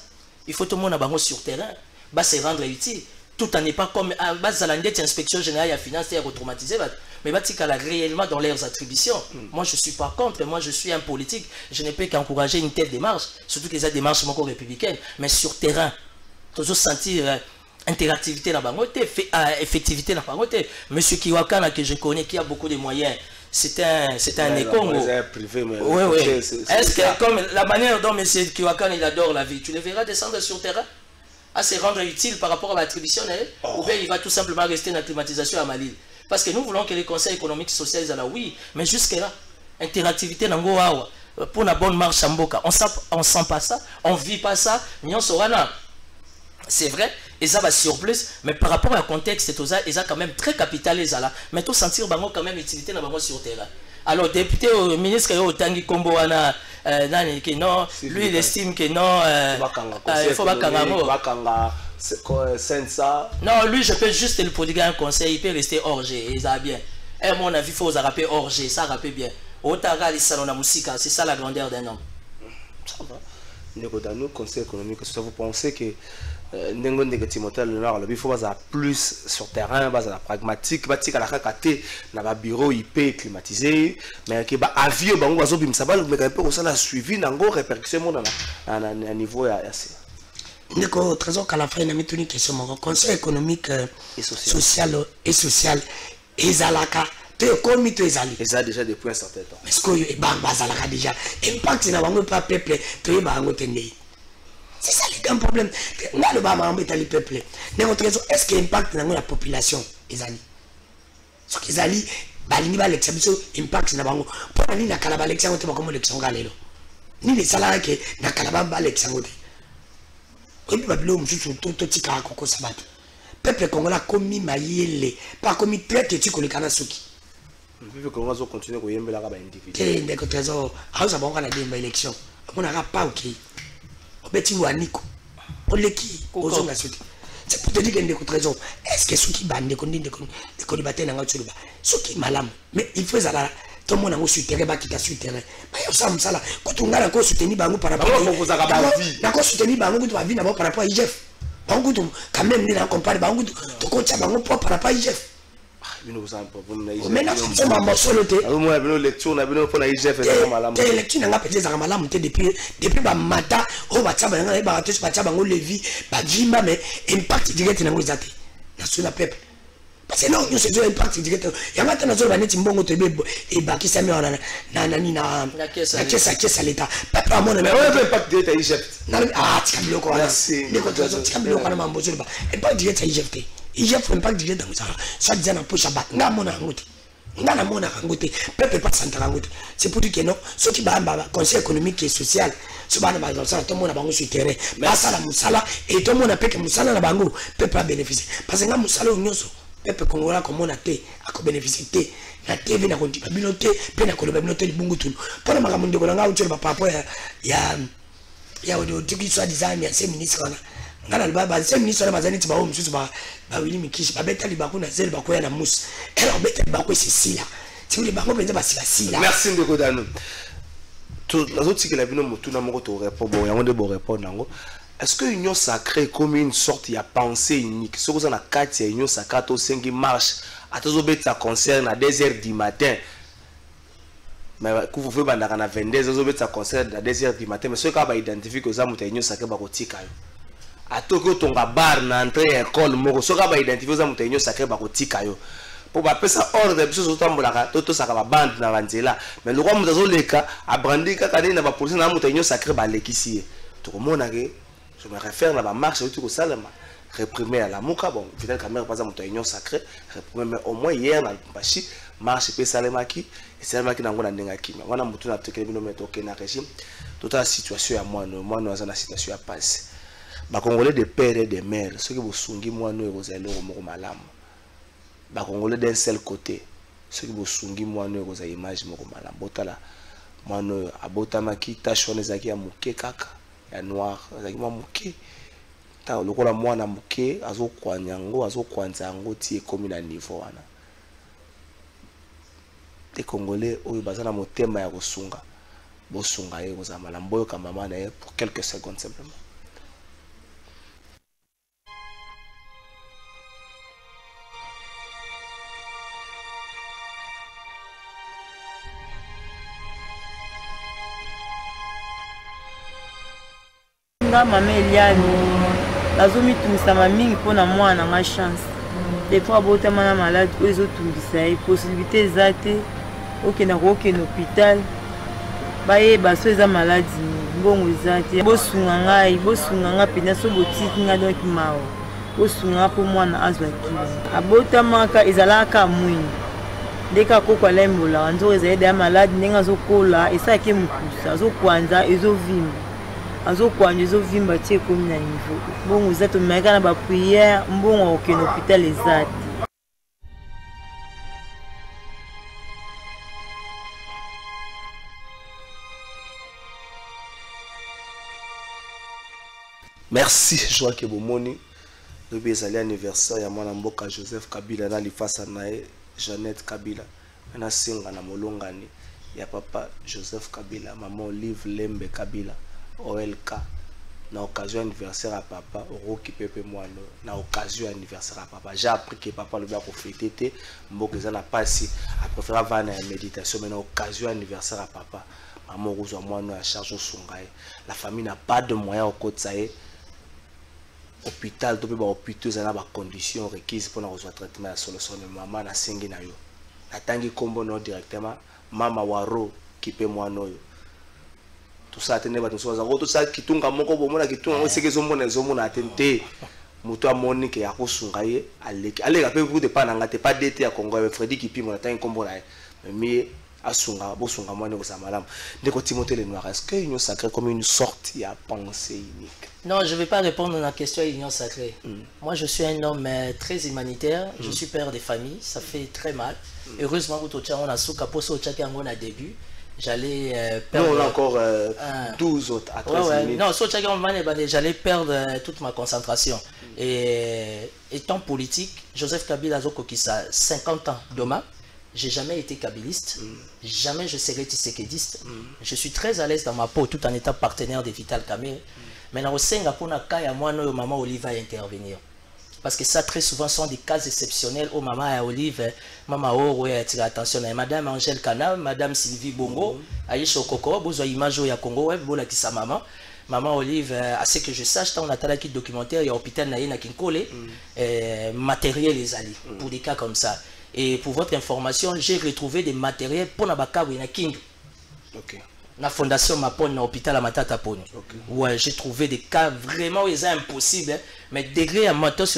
Il faut tout le monde à Bango sur terrain, bah se rendre utile. Tout en n'est pas comme à base de l'inspection générale à finance et à automatiser, mais réellement dans leurs attributions. Moi je suis pas contre, moi je suis un politique, je ne peux qu'encourager une telle démarche, surtout que les démarches sont encore républicaines, mais sur terrain, toujours sentir interactivité dans la bangote, effectivité dans la bangote. Monsieur Kiwakana que je connais, qui a beaucoup de moyens, c'est un écongo. Oui, oui. Est-ce que comme la manière dont monsieur Kiwakana il adore la vie, tu le verras descendre sur terrain à se rendre utile par rapport à l'attribution, ou bien il va tout simplement rester dans la climatisation à Mali. Parce que nous voulons que les conseils économiques et sociaux, oui, mais jusque-là, interactivité dans Goawa, pour la bonne marche à Mboka, on sent pas ça, on vit pas ça, on sera là. C'est vrai, et ça va surplus, mais par rapport au contexte, ils ont quand même très capital, mais tout sentir quand même utilité dans le sur terrain. Alors, député au ministre Tanguy Komboana, lui il estime que non, il faut pas non, lui je peux juste le prodiguer un conseil, il peut rester hors G, et ça va bien. Et à mon avis, il faut rappeler hors G, ça rappelle bien. C'est ça la grandeur d'un homme. Ça va. Nous, conseil économique, vous pensez que il faut plus sur terrain, la pragmatique, la bureau IP climatisé, mais qui a avion, mais suivi, répercussion à niveau Ndeko trésor qu'à la fin n'a une question mon conseil économique et social ezalaka te komi to ezali ça déjà depuis un certain temps mais ce que e bamba zalaka déjà impact na bango pas peuple to bango tende c'est ça le grand problème na le ba mambe tali peuple ndeko trésor est-ce que impact na la population ezali ce qu'ils ali balingi ba l'exception impact na bango pour ani na kala ba l'exception te ba comme l'exception galelo ni les salariés que na kala ba l'exception et puis babilo mususu toto tika koko sabato peuple congolais komi mayele pas komi traite tiko le kana soki peuple congolais zo continuer ko yembela ka ba individu ndeko trésor hausa bonga na demba élection on a pas OK obeti waniko oleki ozonga soki c'est pour te dire que ndeko trésor est-ce que soki bande ko ndinde ko libaté na ngotsuliba soki malamu mais il faut zala tout le monde a souterrain ba kita souterrain ba yo ça msala ko tungala ko soutenir bango par rapport na ko soutenir bango ko ba vie na ba par rapport à IGF bango to quand même ni na comparer bango to ko tcha bango par rapport à IGF bino ko ça problème na IGF mais na c'est ma morceauté moi bino lecture na bino pour na IGF na malamu lecture na peut-être za malamu te depuis ba mata o ba tcha bango ba to ba tcha bango levi ba jimba mais impact direct na ngo zate na sur la peuple parce que non, c'est un impact direct. Il y a maintenant des gens qui ont été et qui s'est mis en la caisse à l'État. Pas moi, mais on peut pas direct à IGF. Ah, tu as bien quoi. Merci. Les contrôles, tu as bien quoi, maman, bonjour. Et pas direct à IGF. IGF impact direct dans ça. Soit disant en poche à battre. N'a mon angote. N'a mon angote. Peuple pas sans angote. C'est pour dire que non, ce qui va conseil économique et social. Ce qui va dans ça, tout le monde a bango sur terrain. Là, ça la moussala et tout le monde a payé que moussala na bango. Peuple a bénéficié. Parce que na moussala au nyoso. Peuple congolais comme on a été à bénéficier la TV na konti binoté pe na koloba binoté libungu tulu pona makamundo ko nga utshela papa ya o tiki soit design ya se ministre kana ngana baba se ministre na bazani tiba o msusu ba wili mikishi ba beta libaku na zel bakoya na mus alors beta bakwe c'est là tu les bako penza ba sila merci ndeko dano tout la autre que la bino mutu na moko to répondre bon yango de bon répondre nango est-ce que l'union sacrée comme une sorte de pensée unique? Ce que vous avez quatre union sacrée au 5 marche, à tous les ça concerne à 2h du matin. Mais quand vous faites à 22h, ça concerne à 2h du matin. Mais ce qu'on va identifier que vous avez union sacrée par Kotika. À tout que ton bar n'entrée école moko, ce qu'on va identifier que vous avez union sacrée par Kotika. Pour pas ça ordre de choses autant bolaka toto ça va bande na vanzela. Mais le roi mutazo leka a brandi ka kanina ba police na union sacrée ba lekisi. Tout le monde je me réfère à la marche où tu as salement réprimer à la mouka. Bon, peut-être que la mère pas à union sacrée, réprimer, mais au moins hier, dans le Pachi, marche et salemaki, et salemaki n'a pas d'engaki. Mais on a montré à tout le monde qui est régime. Toute la situation à moi, nous avons la situation à passer. Les Congolais de pères et de mères, ceux qui vous sont moi, nous, vous allez au malam. Les Congolais d'un seul côté, ceux qui vous sont moi, nous, vous avez image au malam. Botala, moi, nous, à Botamaki, tâchons les acquis à mouké kaka. Ya noir azakima muke ta lokola mwana muke azokwanyango azokwanzango ti ekomi na niveau wana te congolais oyo bazana motema ya kosunga bosunga ye kozamala mboyo ka mama na ye pour quelques secondes simplement. Maman Eliane, la zone tout ça m'a mis pour na moi na ma chance. Des fois bote mana malade, eux autres tout ça, possibilité zate, ok na aucun hôpital. Baye baso eza maladie, bongo zate. Bosunga ngai pena so botiki nga donc mao. Bosunga pour moi na azwa ki. Abota maka ezalaka mwini. Deka kokwa lembola, nzo ezede malade ninga zokola, esa ke mukusa, zo kwanza ezovimba. Azo kwanje zo vimba tie comme na niveau bon vous êtes meka na ba prière mbongo au hôpital ezati. Merci Joa Kebomoni depuis les anniversaire ya mwana mboka Joseph Kabila na lifasa nae Jeannette Kabila na singa na molongani ya papa Joseph Kabila maman Olive Lembe Kabila OLK na occasion anniversaire à papa Roki Pepe Moano na occasion anniversaire à papa j'ai appris que papa le bien pour fêter mboka za na pasi a préféré avoir une méditation mais na occasion anniversaire à papa maman Rozo Moano à charge sungaye la famille n'a pas de moyens au côté hôpital to pe ba hôpital za na ba conditions requises pour na recevoir traitement ya solution de maman na singi na yo atangi kombo no directement mama Waro Kipe Moano yo tout ça tenait ba tout ça kitunga moko bomona kitunga ngo seke zomona atente muto amoni ke yakosunga ye aleka pe vous de pas nanga te pas d'été ya Congo avec Freddy Kipi mona tangi kombo na mais asunga bosunga mwana ko samalam ndeko Timothée Lenoir. Est-ce que union sacrée comme une sorte ya pensée unique? Non, je ne vais pas répondre à la question union sacrée. Moi, je suis un homme très humanitaire. Je suis père de famille. Ça fait très mal. Heureusement, on a souka poso on a début. J'allais perdre. Nous, on a encore 12 autres à 13 minutes. Non, j'allais perdre toute ma concentration. Et étant politique, Joseph Kabila Zokokisa, 50 ans d'Oma. J'ai jamais été kabiliste, jamais je serai tissékédiste. Je suis très à l'aise dans ma peau tout en étant partenaire de Vital Kamerhe. Maintenant au Singapour, maman Olive va intervenir. Parce que ça très souvent sont des cas exceptionnels où maman Olive, maman Oro attention, madame Angèle Kana, madame Sylvie Bongo, Aïcha Okoko, besoin image au Congo, voilà qui sa maman. Maman Olive, à ce que je sache, on a un documentaire, il y a hôpital na Kinkole, matériel les alliés pour des cas comme ça. Et pour votre information, j'ai retrouvé des matériels pour la King. Ok. La fondation Mapon, l'hôpital à Matata Pony. Ouais, j'ai trouvé des cas vraiment où c'est impossible. Hein. Mais degré à Matos,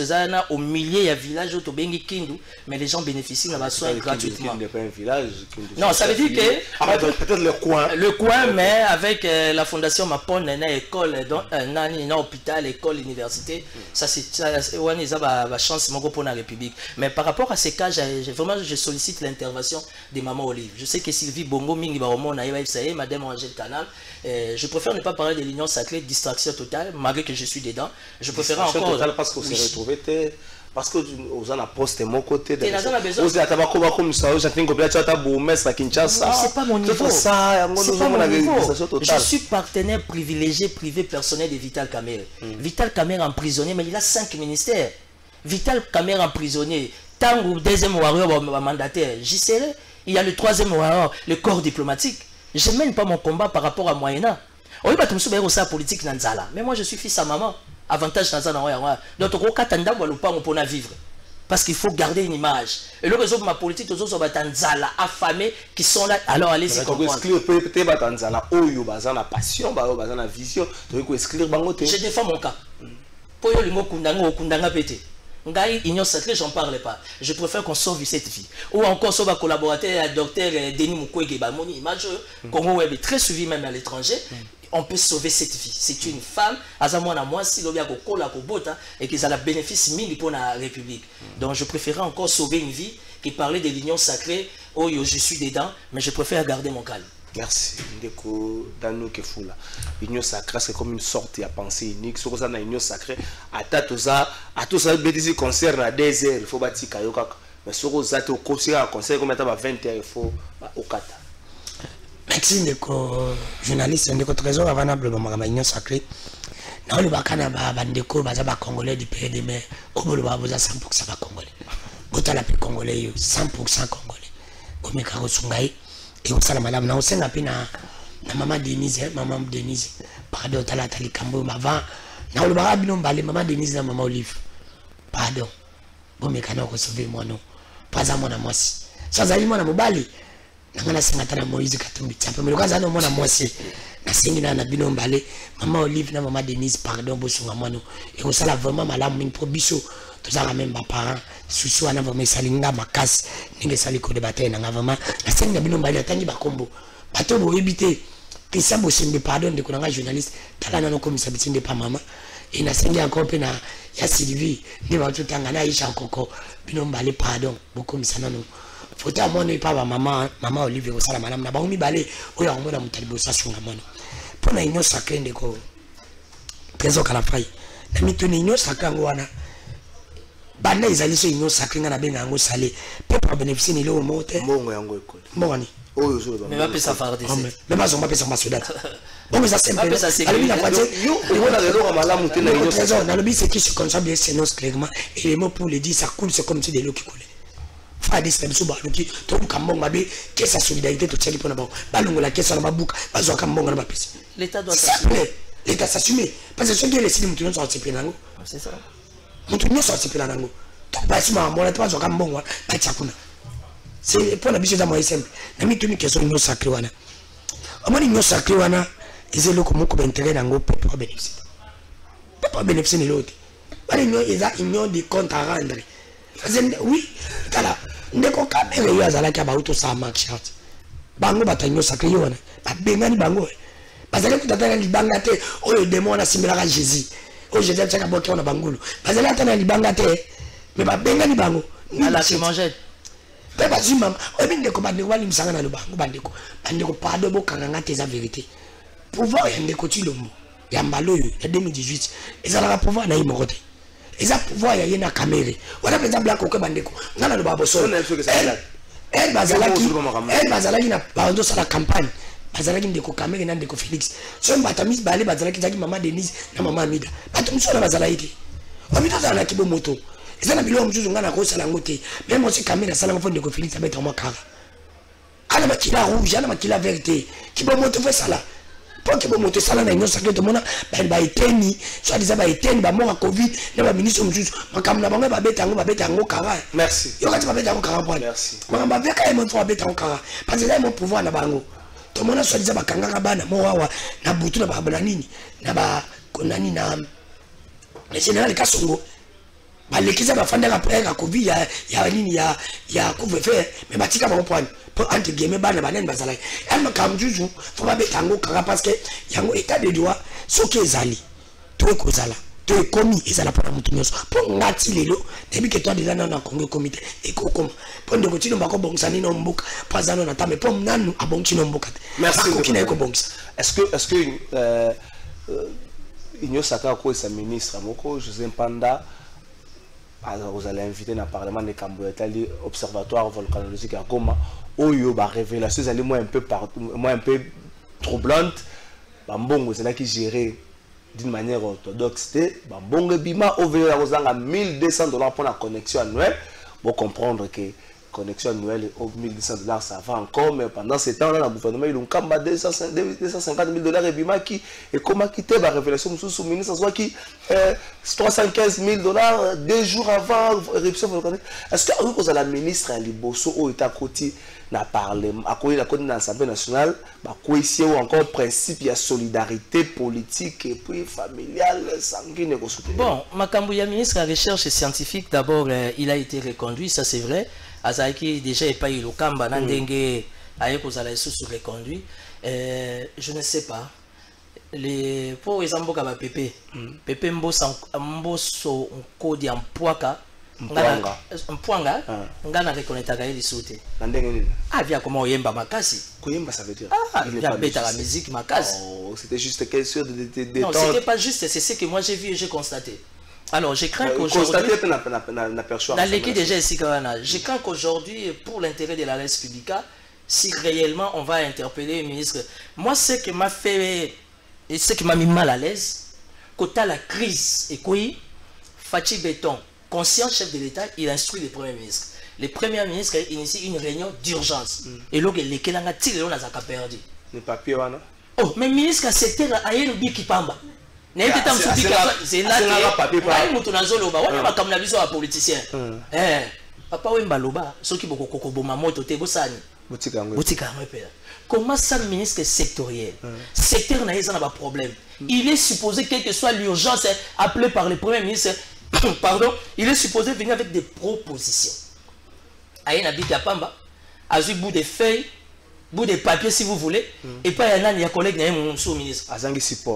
au milieu, il y a un village au Tobengi Kindu, mais les gens bénéficient de la soin gratuitement. Kindu n'est pas un village. Non, ça veut dire que. Peut-être le coin. Le coin, mais avec la fondation Mapon, il y a une école, un hôpital, école, université. Ça, c'est la chance pour la République. Mais par rapport à ces cas, vraiment, je sollicite l'intervention des mamans Olive. Je sais que Sylvie Bongo, Mingi Baromo, Naïva Ifsaye, Madame Angèle Canal. Je préfère ne pas parler de l'union sacrée, distraction totale, malgré que je suis dedans. Je préfère encore. Total parce qu'on s'est retrouvé parce que aux en a posté mon côté de aux atabako comme ça aux gens qui ta bourgmestre à Kinshasa c'est pas mon niveau ça c'est pas mon niveau je suis partenaire privilégié privé personnel de Vital Kamerhe Vital Kamerhe emprisonné mais il a 5 ministères Vital Kamerhe emprisonné Tango deuxième warrior mandataire j'y serai il y a le troisième warrior le corps diplomatique je mène pas mon combat par rapport à Moyena on va tout soumettre au ça politique nanzala mais moi je suis fils à maman avantage dans un donc on peut vivre parce qu'il faut garder une image et le réseau de ma politique tous autres Tanzala affamés qui sont là alors allez-y comprendre peut-être Tanzala oyo bazana passion bazana vision donc exclure bango te je défends mon cas pour yo lingo kundanga pété ngai union sacrée j'en parle pas je préfère qu'on sauve cette vie ou encore sauve un collaborateur docteur Denis Mukwege ba moni image Congo web très suivi même à l'étranger on peut sauver cette vie. C'est une femme, si et qu'ils ont le bénéfice minime pour la République. Donc je préférais encore sauver une vie qui parlait de l'union sacrée. Oh, je suis dedans, mais je préfère garder mon calme. Merci. L'union sacrée, c'est comme une sorte de pensée unique. Sur ça, l'union sacrée, à tout ça, bêtises concerne à des heures, il faut bâtir Kayoka. Mais sur ça, au conseil, comme à 20 heures, il faut au kata. Merci ndeko journaliste ndeko trésor avant d'abord l'union sacrée na le bakana ba bandeko baza ba congolais du pays de mer obolo ba boza 100% ba congolais botala pe congolais 100% congolais omeka rosungai et on sala madame na osenga pe na maman Denise pardon tala tali kambo mava na le ba bino mbale maman Denise na maman Olive pardon bomeka na ko sauver moi non pas à mon amosi sans ali moi na mobali nangana singatana Moïse Katumbi tiape mais quand ça mona mwasi na singina na bino mbale maman Olive na maman Denise pardon bosunga mano et on sala vraiment malamu min probiso tous à même parents susu ana vraiment salinga makasi ninge sali ko débattre na vraiment na singa bino mbale tangi bakombo bato bo ebité que ça bo sinde pardon de kunanga journaliste tala na no komisa bitinde pa mama et na singa encore pe na ya Sylvie ni ba tutanga na Aisha Koko bino mbale pardon beaucoup misana no faut à mon pas maman Olivier au sala madame na ba mi balé oyo amona mutalibo sasunga mwana pona inyo sacré ndeko prezo kala fai na mituni inyo sacré ngwana bana izali so inyo sacré ngana benga ngo sale pe pour bénéficier ni le mote mbongo yango ekole mbongani oyo zo mais va pesa farde mais pas on va pesa masoda bon ça c'est albi na kwaje yo on a le droit malamu te na inyo trésor na lobi c'est qui se consomment c'est nos clairement et les mots pour le dire ça coule c'est comme si de l'eau qui coule fadi c'est biso baluki to kambonga mabe kesa solidarité to tsali pona ba balongo la kesa na babuka bazo kambonga na bapesi l'état doit s'assumer l'état s'assumer parce que ceux qui les mutu nyonso atsepe nango c'est ça mutu nyonso atsepe nango to basi ma mona to bazo kambonga ba tsakuna c'est pona biso za mo simple na mitu ni keso nyonso sacré wana amoni nyonso sacré wana ezelo ko moko bentele nango pour bénéficier ni l'autre bali nyo eza union de compte à rendre oui kala ndeko kamere yo azala ka ba uto sa marchat bango batanyo sacré yo na ba bengani bango bazali kutatana libanga te oyo démon na similaka Jésus o Jésus tsaka boke na bangulu bazali atana libanga te mais ba bengani bango ala se manger pe ba zima o bi ndeko bandeko bali msanga na lubango bandeko pardon bokanga ngate za vérité pouvoir ya ndeko tilombo ya mbalo yo ya 2018 ezala pouvoir na imokote eza pouvoir ya yena Kamerhe wala penza blanc ko bandeko ngana no baboso elle bazalaki na bando sala campagne bazalaki ndeko Kamerhe na ndeko Félix so mbatamis bale bazalaki zaki maman Denise na maman Amida bato msona bazalaki wamita zana kibo moto eza na bilo mjuzu ngana ko sala ngote même aussi Kamerhe sala ngofo ndeko Félix abeta mo kara ana makila rouge ana makila verte kibo moto fe sala pour que moto sala na union sacrée to mona ba eteni soit disant ba eteni ba mort covid na ba ministre mjuzu makamna bango ba beta ngo kara merci yo kati ba beta ngo kara point merci makamba veka mo fo beta ngo kara parce que là mon pouvoir na bango to mona soit disant ba kangaka bana mo wawa na butu na ba nini na ba konani na le général Kasongo ba lekiza ba fanda ka près ka covid ya nini ya couvre-feu mais batika ba point pour entre guillemets bana banene bazala elle makam juju faut ba betango kara parce que yango état de droit soki ezali to ekozala to ekomi ezala pour mutu nyonso pour ngati lelo debi que toi déjà na Congo comité et kokoma pour ndeko tino bako bongisa ni no mbuka pour azano na tame pour nanu abongisi no mbuka merci beaucoup kina ko bongisa est-ce que Union Sacrée ko sa ministre moko José Mpanda vous allez inviter dans le Parlement de Camboyatali, Observatoire volcanologique à Goma, où il y a des révélations moins un peu troublantes. Bambongo, c'est là qui gère d'une manière orthodoxe. Bambongo Bima, au vers $1,200 pour la connexion annuelle. Pour comprendre que la connexion annuelle au $1,200, ça va encore, mais pendant ce temps-là, le gouvernement, il a $250,000 et Bima qui est comment quitter la révélation sous le ministre, soit qui $315,000 2 jours avant l'éruption volcanique. Est-ce que vous avez la ministre à Liboso au État côté n'a parlé à quoi il a connu dans l'Assemblée nationale, quoi ici ou encore principe il y a solidarité politique et puis familiale sanguine. Bon, Makambouya ministre de la recherche scientifique d'abord il a été reconduit, ça c'est vrai. Azaki déjà est pas eu le Kamba Nandenge aye ko zala sous reconduit. Je ne sais pas. Les pour exemple kaba Pepe Pepe mboso nkodi ampoaka Mpwanga, ngana reconnaître les sautés. Ah, via comment oyemba makasi. Koyemba ça veut dire. Ah, via bêta la musique makasi. Oh, c'était juste question de non, c'était pas juste, c'est ce que moi j'ai vu et j'ai constaté. Alors, je crains qu'aujourd'hui. Je crains qu'aujourd'hui, pour l'intérêt de la res publica, si réellement on va interpeller le ministre. Moi, ce qui m'a fait et ce qui m'a mis mal à l'aise, quand la crise et quoi, Fachi Béton. Conscient chef de l'État, il instruit le Premier ministre. Le Premier ministre initie une réunion d'urgence. Et là, les Kelanga tirent on a perdu. Le papier, non? Oh, mais le ministre a secteur à Ayen Bikipamba. C'est là que un politicien. Papa Wembaloba, ceux qui beaucoup kokoboma moto te bosani. Boutika comment ça ministre sectoriel? Secteur n'a pas de problème. Il est supposé quelle que soit l'urgence appelée par le Premier ministre. Pardon, il est supposé venir avec des propositions. Aïe n'habite à Pamba, à bout de feuilles, bout de papier si vous voulez, et pas il y a un collègue qui mon sous-ministre.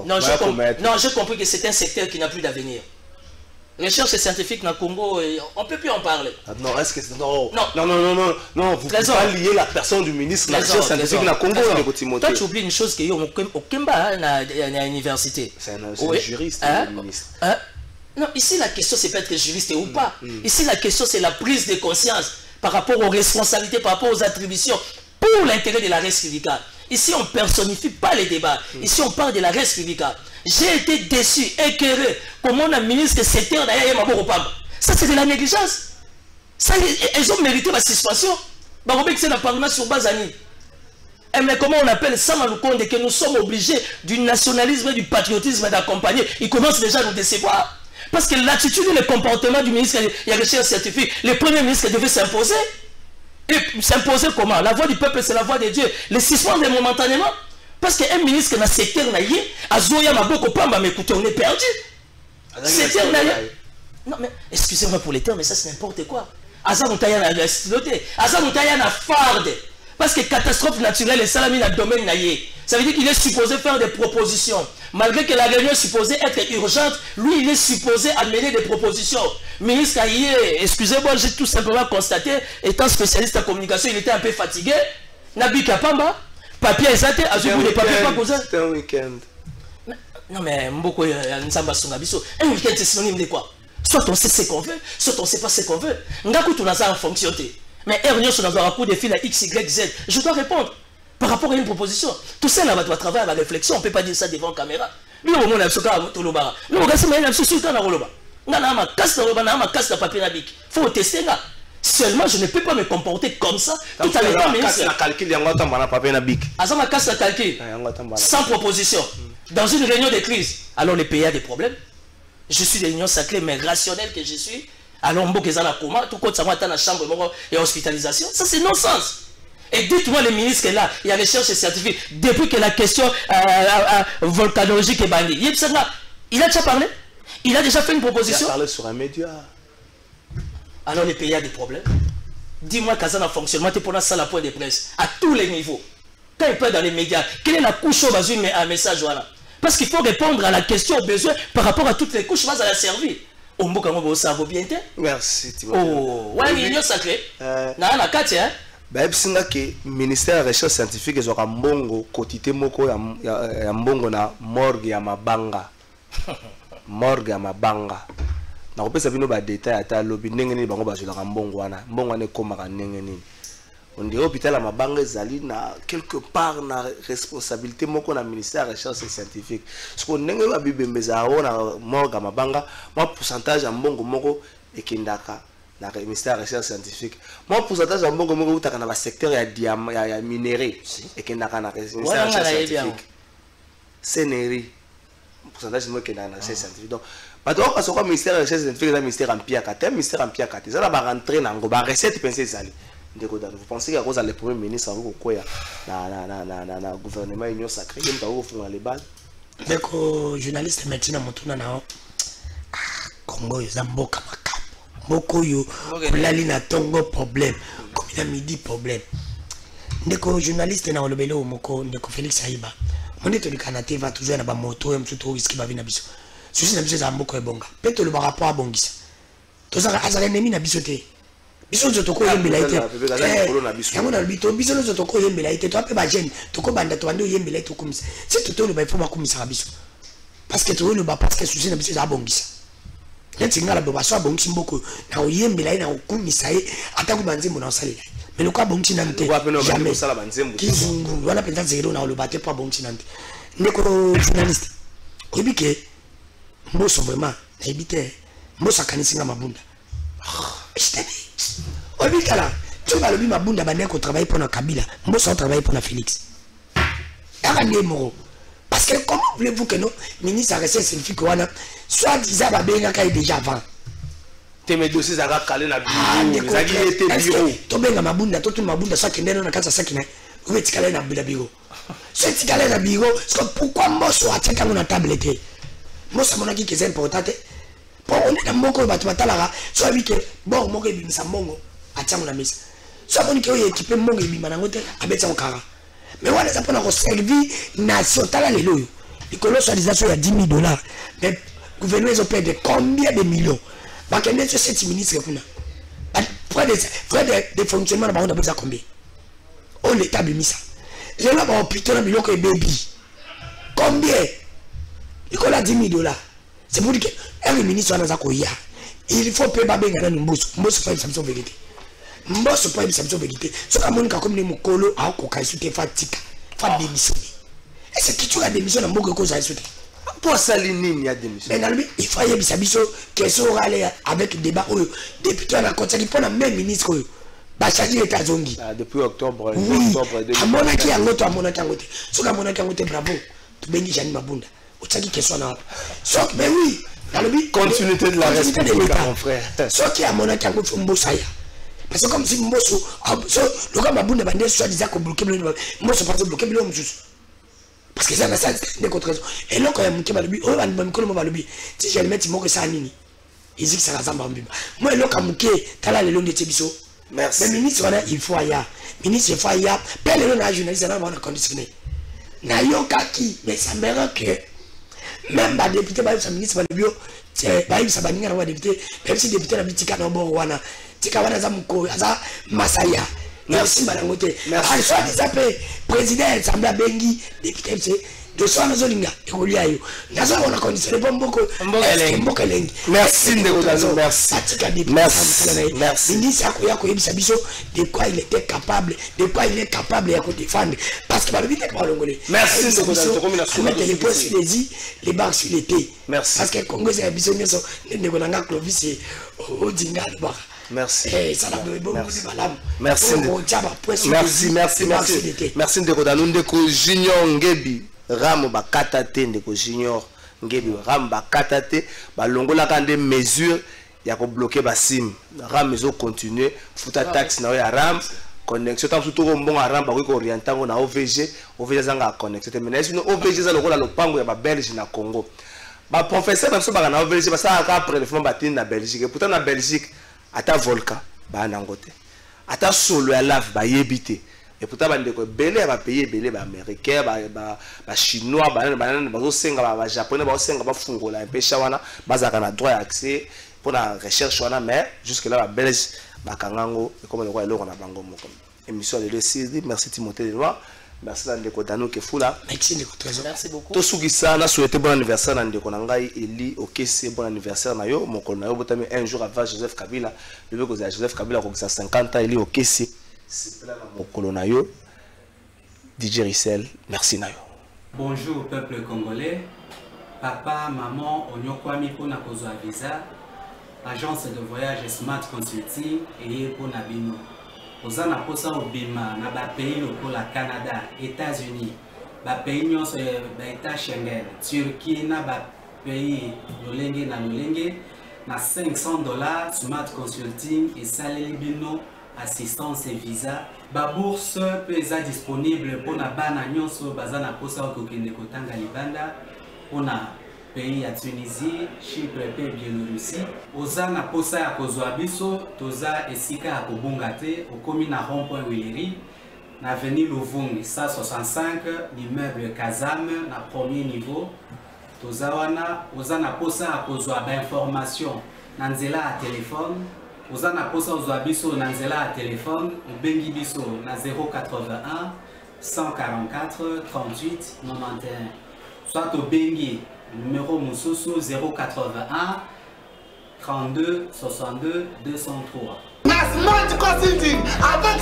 Non, j'ai compris que c'est un secteur qui n'a plus d'avenir. Recherche scientifique dans le Congo, on ne peut plus en parler. Non, est-ce que c'est non, vous pouvez pas lier la personne du ministre de la recherche scientifique dans le Congo. Toi, tu oublies une chose qu'il y a au Kemba, à l'université. C'est un juriste, le ministre. Non, ici la question c'est pas être juriste ou pas. Ici la question c'est la prise de conscience par rapport aux responsabilités, par rapport aux attributions pour l'intérêt de la res publica. Ici on ne personnifie pas les débats. Ici on parle de la res publica. J'ai été déçu, écœuré. Comment un ministre secteur d'ailleurs Maboko Pamba. Ça c'est de la négligence. Ça, ils ont mérité ma suspension. C'est le Parlement sur Bazani. Mais comment on appelle ça, Maloukonde, que nous sommes obligés du nationalisme et du patriotisme d'accompagner. Ils commencent déjà à nous décevoir. Parce que l'attitude et le comportement du ministre de la recherche scientifique, le Premier ministre devait s'imposer. Et s'imposer comment? La voix du peuple, c'est la voix de Dieu. Le suspendre momentanément. Parce qu'un ministre dans le secteur naïe, Azoya Maboko Pamba, mais écoutez, on est perdu. Secteur naïe. Non, mais excusez-moi pour les termes, mais ça c'est n'importe quoi. Aza Moutaya n'a styloté. Aza Moutaya n'a farde. Parce que catastrophe naturelle et salami dans le domaine naïe. Ça veut dire qu'il est supposé faire des propositions. Malgré que la réunion est supposée être urgente, lui il est supposé amener des propositions. Ministre Aïe, excusez-moi, j'ai tout simplement constaté, étant spécialiste en communication, il était un peu fatigué. Nabi Kapamba, papier exacté, azubou des papiers pas causés. C'était un week-end. Non mais Mboko Nsamba Songabiso, un week-end c'est synonyme de quoi? Soit on sait ce qu'on veut, soit on ne sait pas ce qu'on veut. Ngaku tu n'as pas fonctionné. Mais Ernion sur un coup de fil à X, Y, Z, je dois répondre par rapport à une proposition. Tout ça, là, doit travailler à la réflexion. On ne peut pas dire ça devant la caméra. Nous, au moins, on a nous, on a papier. Il faut tester là. Seulement, je ne peux pas me comporter comme ça. Tout à l'heure, sans proposition. Dans une réunion de crise. Alors, le pays a des problèmes. Je suis de l'union sacrée, mais rationnelle que je suis. Alors, on a un coma, tout compte, ça va dans la chambre et hospitalisation. Ça, c'est non-sens. Et dites-moi, le ministre est là, il y a recherche scientifique. Depuis que la question volcanologique est bannie, il a déjà parlé? Il a déjà fait une proposition? Il a parlé sur un média. Alors, le pays a des problèmes. Dis-moi, Kazan a fonctionnement, tu prends ça à la point de presse, à tous les niveaux. Quand il parle dans les médias, quelle est la couche au bazou, mais un message, voilà. Parce qu'il faut répondre à la question, aux besoins, par rapport à toutes les couches, vas à la servir. Merci. Oh, ouais, l'union sacrée. La carte, hein? Le ministère de la recherche scientifique est un bongo quotidien moko ya mbongo na morgue ya mabanga. Morgue ya mabanga. na kopesa bino ba détail ata lobi ndenge nini bango bazolaka mbongo wana ekomaka ndenge nini. On dirait hôpital à Mabanga ezali na quelque part na responsabilité moko na ministère de recherche scientifique. Ce qu'on ndenge ba bibembeza na morga Mabanga, moi pourcentage en mbongo moko ekendaka na ministère de recherche scientifique. Moi pourcentage en mbongo moko utaka na ba secteur ya diamant ya minerai ekendaka na ministère de recherche scientifique. Sénéri pourcentage moko ekendaka na recherche scientifique. Donc bato ka soko ministère de recherche scientifique na ministère empia kate, ministère empia kate. Ça la ba rentrer na ngo ba recette penser ezali. Vous pensez qu'à cause le premier ministre na gouvernement union sacrée, il y a les balles. Donc, journaliste maintenant, mon na Congo, Zamboka Makap. Moko yo, Lali na tongo problème. Comme il a midi problème. Ndeko journaliste na olobelo moko ndeko Félix Aïba. Mon état du Canada va toujours na ba moto, mtuto risque ba vina biso. Ceci na biso za mboko ebonga. Peto le rapport à bongisa. Tozaka azala ennemi na biso te. Biso zotoko yembela ite yango na bito biso zotoko yembela ite to ape ba jeune toko banda to bando yembela ite komisa si toto le ba ifo makomisa biso parce que to le ba parce que souci na biso za bongisa neti ngala ba so bongisi mboko na yembela na komisa ata ku banzembo na osalela mais le quoi bongisi na nte jamais kizungu wana penza zero na le bate pas bongisi na nte ndeko journaliste obike mboso vraiment na ibite mboso kanisi mabunda Obikala, tu vas le dire Mabunda Bandeko travailler pour Kabila, moi ça travaille pour Félix. Parce que comment voulez-vous que nos ministres restent scientifiques soit disant Babenga est déjà avant. Mes dossiers à calé la bureau. Tobenga Mabunda, tout Mabunda, ça qui n'est pas dans la case à Sakine, vous êtes calé dans le bureau. C'est calé dans le bureau, pourquoi moi soit attaqué à mon tablette? Moi ça m'a dit que c'est important. Pour on est dans mon corps, tu vas soit vite, bon, mon gars, il mongo, attends la mise. Soit on est équipé, mon gars, il m'a avec son cara. Mais on les a pas servi, nation, t'as les loyaux. Les colons soit disant il y a 10 000 $. Mais le gouvernement, ils ont perdu combien de millions? Parce que les 7 ministres, frais de fonctionnement, on a besoin de combien? On l'État mis ça. Les gens ont plutôt un million que baby. Combien? Les colons a 10 000 $. C'est pour dire qu'un ministre dans Zakoya, il faut payer Babé Gana Mbos, Mbos pas une Samson vérité. Mbos pas une Samson vérité. Ce que mon comme les Mokolo a Koka souté fatika, fa démissionner. Et c'est qui tu as démissionné dans Moko cause à souté. Pour Saline, il y a démissionné. Mais il faut y avoir biso qui sont allés avec débat député à la conseil pour la même ministre. Bachaji est à Zongi. Depuis octobre. Oui. À mon avis, à l'autre, à mon avis, ce qu'à mon avis, bravo. Tu bénis Jani Mabunda. Sauf mais oui, dans le but continuité de la responsabilité mon frère. Sauf qui a mon avis en Mbosaya. Parce que comme si Mbosso, le gars Mabunda bandé soit disant qu'on bloquait le Mbosso pas bloquer le parce que ça n'a pas des contre. Et là quand il y a monté mal lui, on va me coller mal lui. Si je le mets il manque ça nini. Il dit que ça la zamba mbimba. Moi là quand monté, t'as là le long de Tibiso. Merci. Mais ministre là il faut aya. Ministre il faut aya. Pelle le na journaliste là on a conditionné. Na yoka qui mais ça mérite que même les députés, les ministres, les bio, les députés, même si les députés ont dit qu'ils ont wana, Tikawana Zamuko, Masaya, merci madame. Alors, soit des appels, président, Samba Bengi, député, de soi, nous avons dit, nous avons conditionné beaucoup. Merci, merci. Ministre, de quoi il était capable, de quoi il est capable de défendre. Parce que merci, mettre les points sur les i, les barres sur les t. Merci. Parce que le Congo, c'est un bisou, Clovis, Odinga, merci. Merci. Merci Ndeko Junior Ngebi Ram bakata te Ndeko Junior Ngebi Ram bakata te balongola kande mesure ya ko bloquer basim Ram ezo continuer futa taxe na ya Ram connexion tant surtout bon Ram ba ko orientango na OVG zanga connexion mais est OVG za lokola lopango ya ba Belgique na Congo ba professeur ba so ba na OVG ba ça après le fond batine na Belgique pourtant na Belgique ata volcan ba nangote ata solo ya lave ba yebité et pourtant bande ko belé ba payer belé ba américain ba chinois ba zo senga ba japonais ba senga ba fungola empêcha wana bazaka na droit accès pour la recherche wana mais jusque là ba belge ba kangango comme le roi eloko na bango moko émission de le 6 merci Timothée de Loire merci Ndeko Dano Kefula. Merci Ndeko Trésor. Merci beaucoup. To sugisa na souhaiter bon anniversaire na Ndeko Nangai Eli Okese bon anniversaire na yo mokolo na yo botami un jour avant Joseph Kabila le ko za Joseph Kabila ko 50 ans Eli Okese c'est là mokolo na yo DJ Rissel merci na yo. Bonjour peuple congolais. Papa, maman, onyokwami pona kozwa visa. Agence de voyage Smart Consulting et pour Nabino. Oza na posa obima na ba pays lokola Canada, États-Unis, ba pays nyonso ba état Schengen, Turquie na ba pays lolenge na $500 Smart Consulting et saleli bino assistance et visa. Ba bourse peut être disponible pour na bana nyonso baza na posa okokende kotanga libanda pour na pays à Tunisie, Chypre et Biélorussie. Oza na posa ya kozwa biso, toza esika ya kobungate, okomi na rond-point Willery, na avenue Louvungi, 165, l'immeuble Kazam, na premier niveau. Toza wana, oza na posa ya kozwa ba information, na nzela ya téléphone. Oza na posa ozwa biso na nzela ya téléphone, obengi biso na 081 144 38 91. Soit obengi numéro Moussousou 081 32 62 203. Smart Consulting avec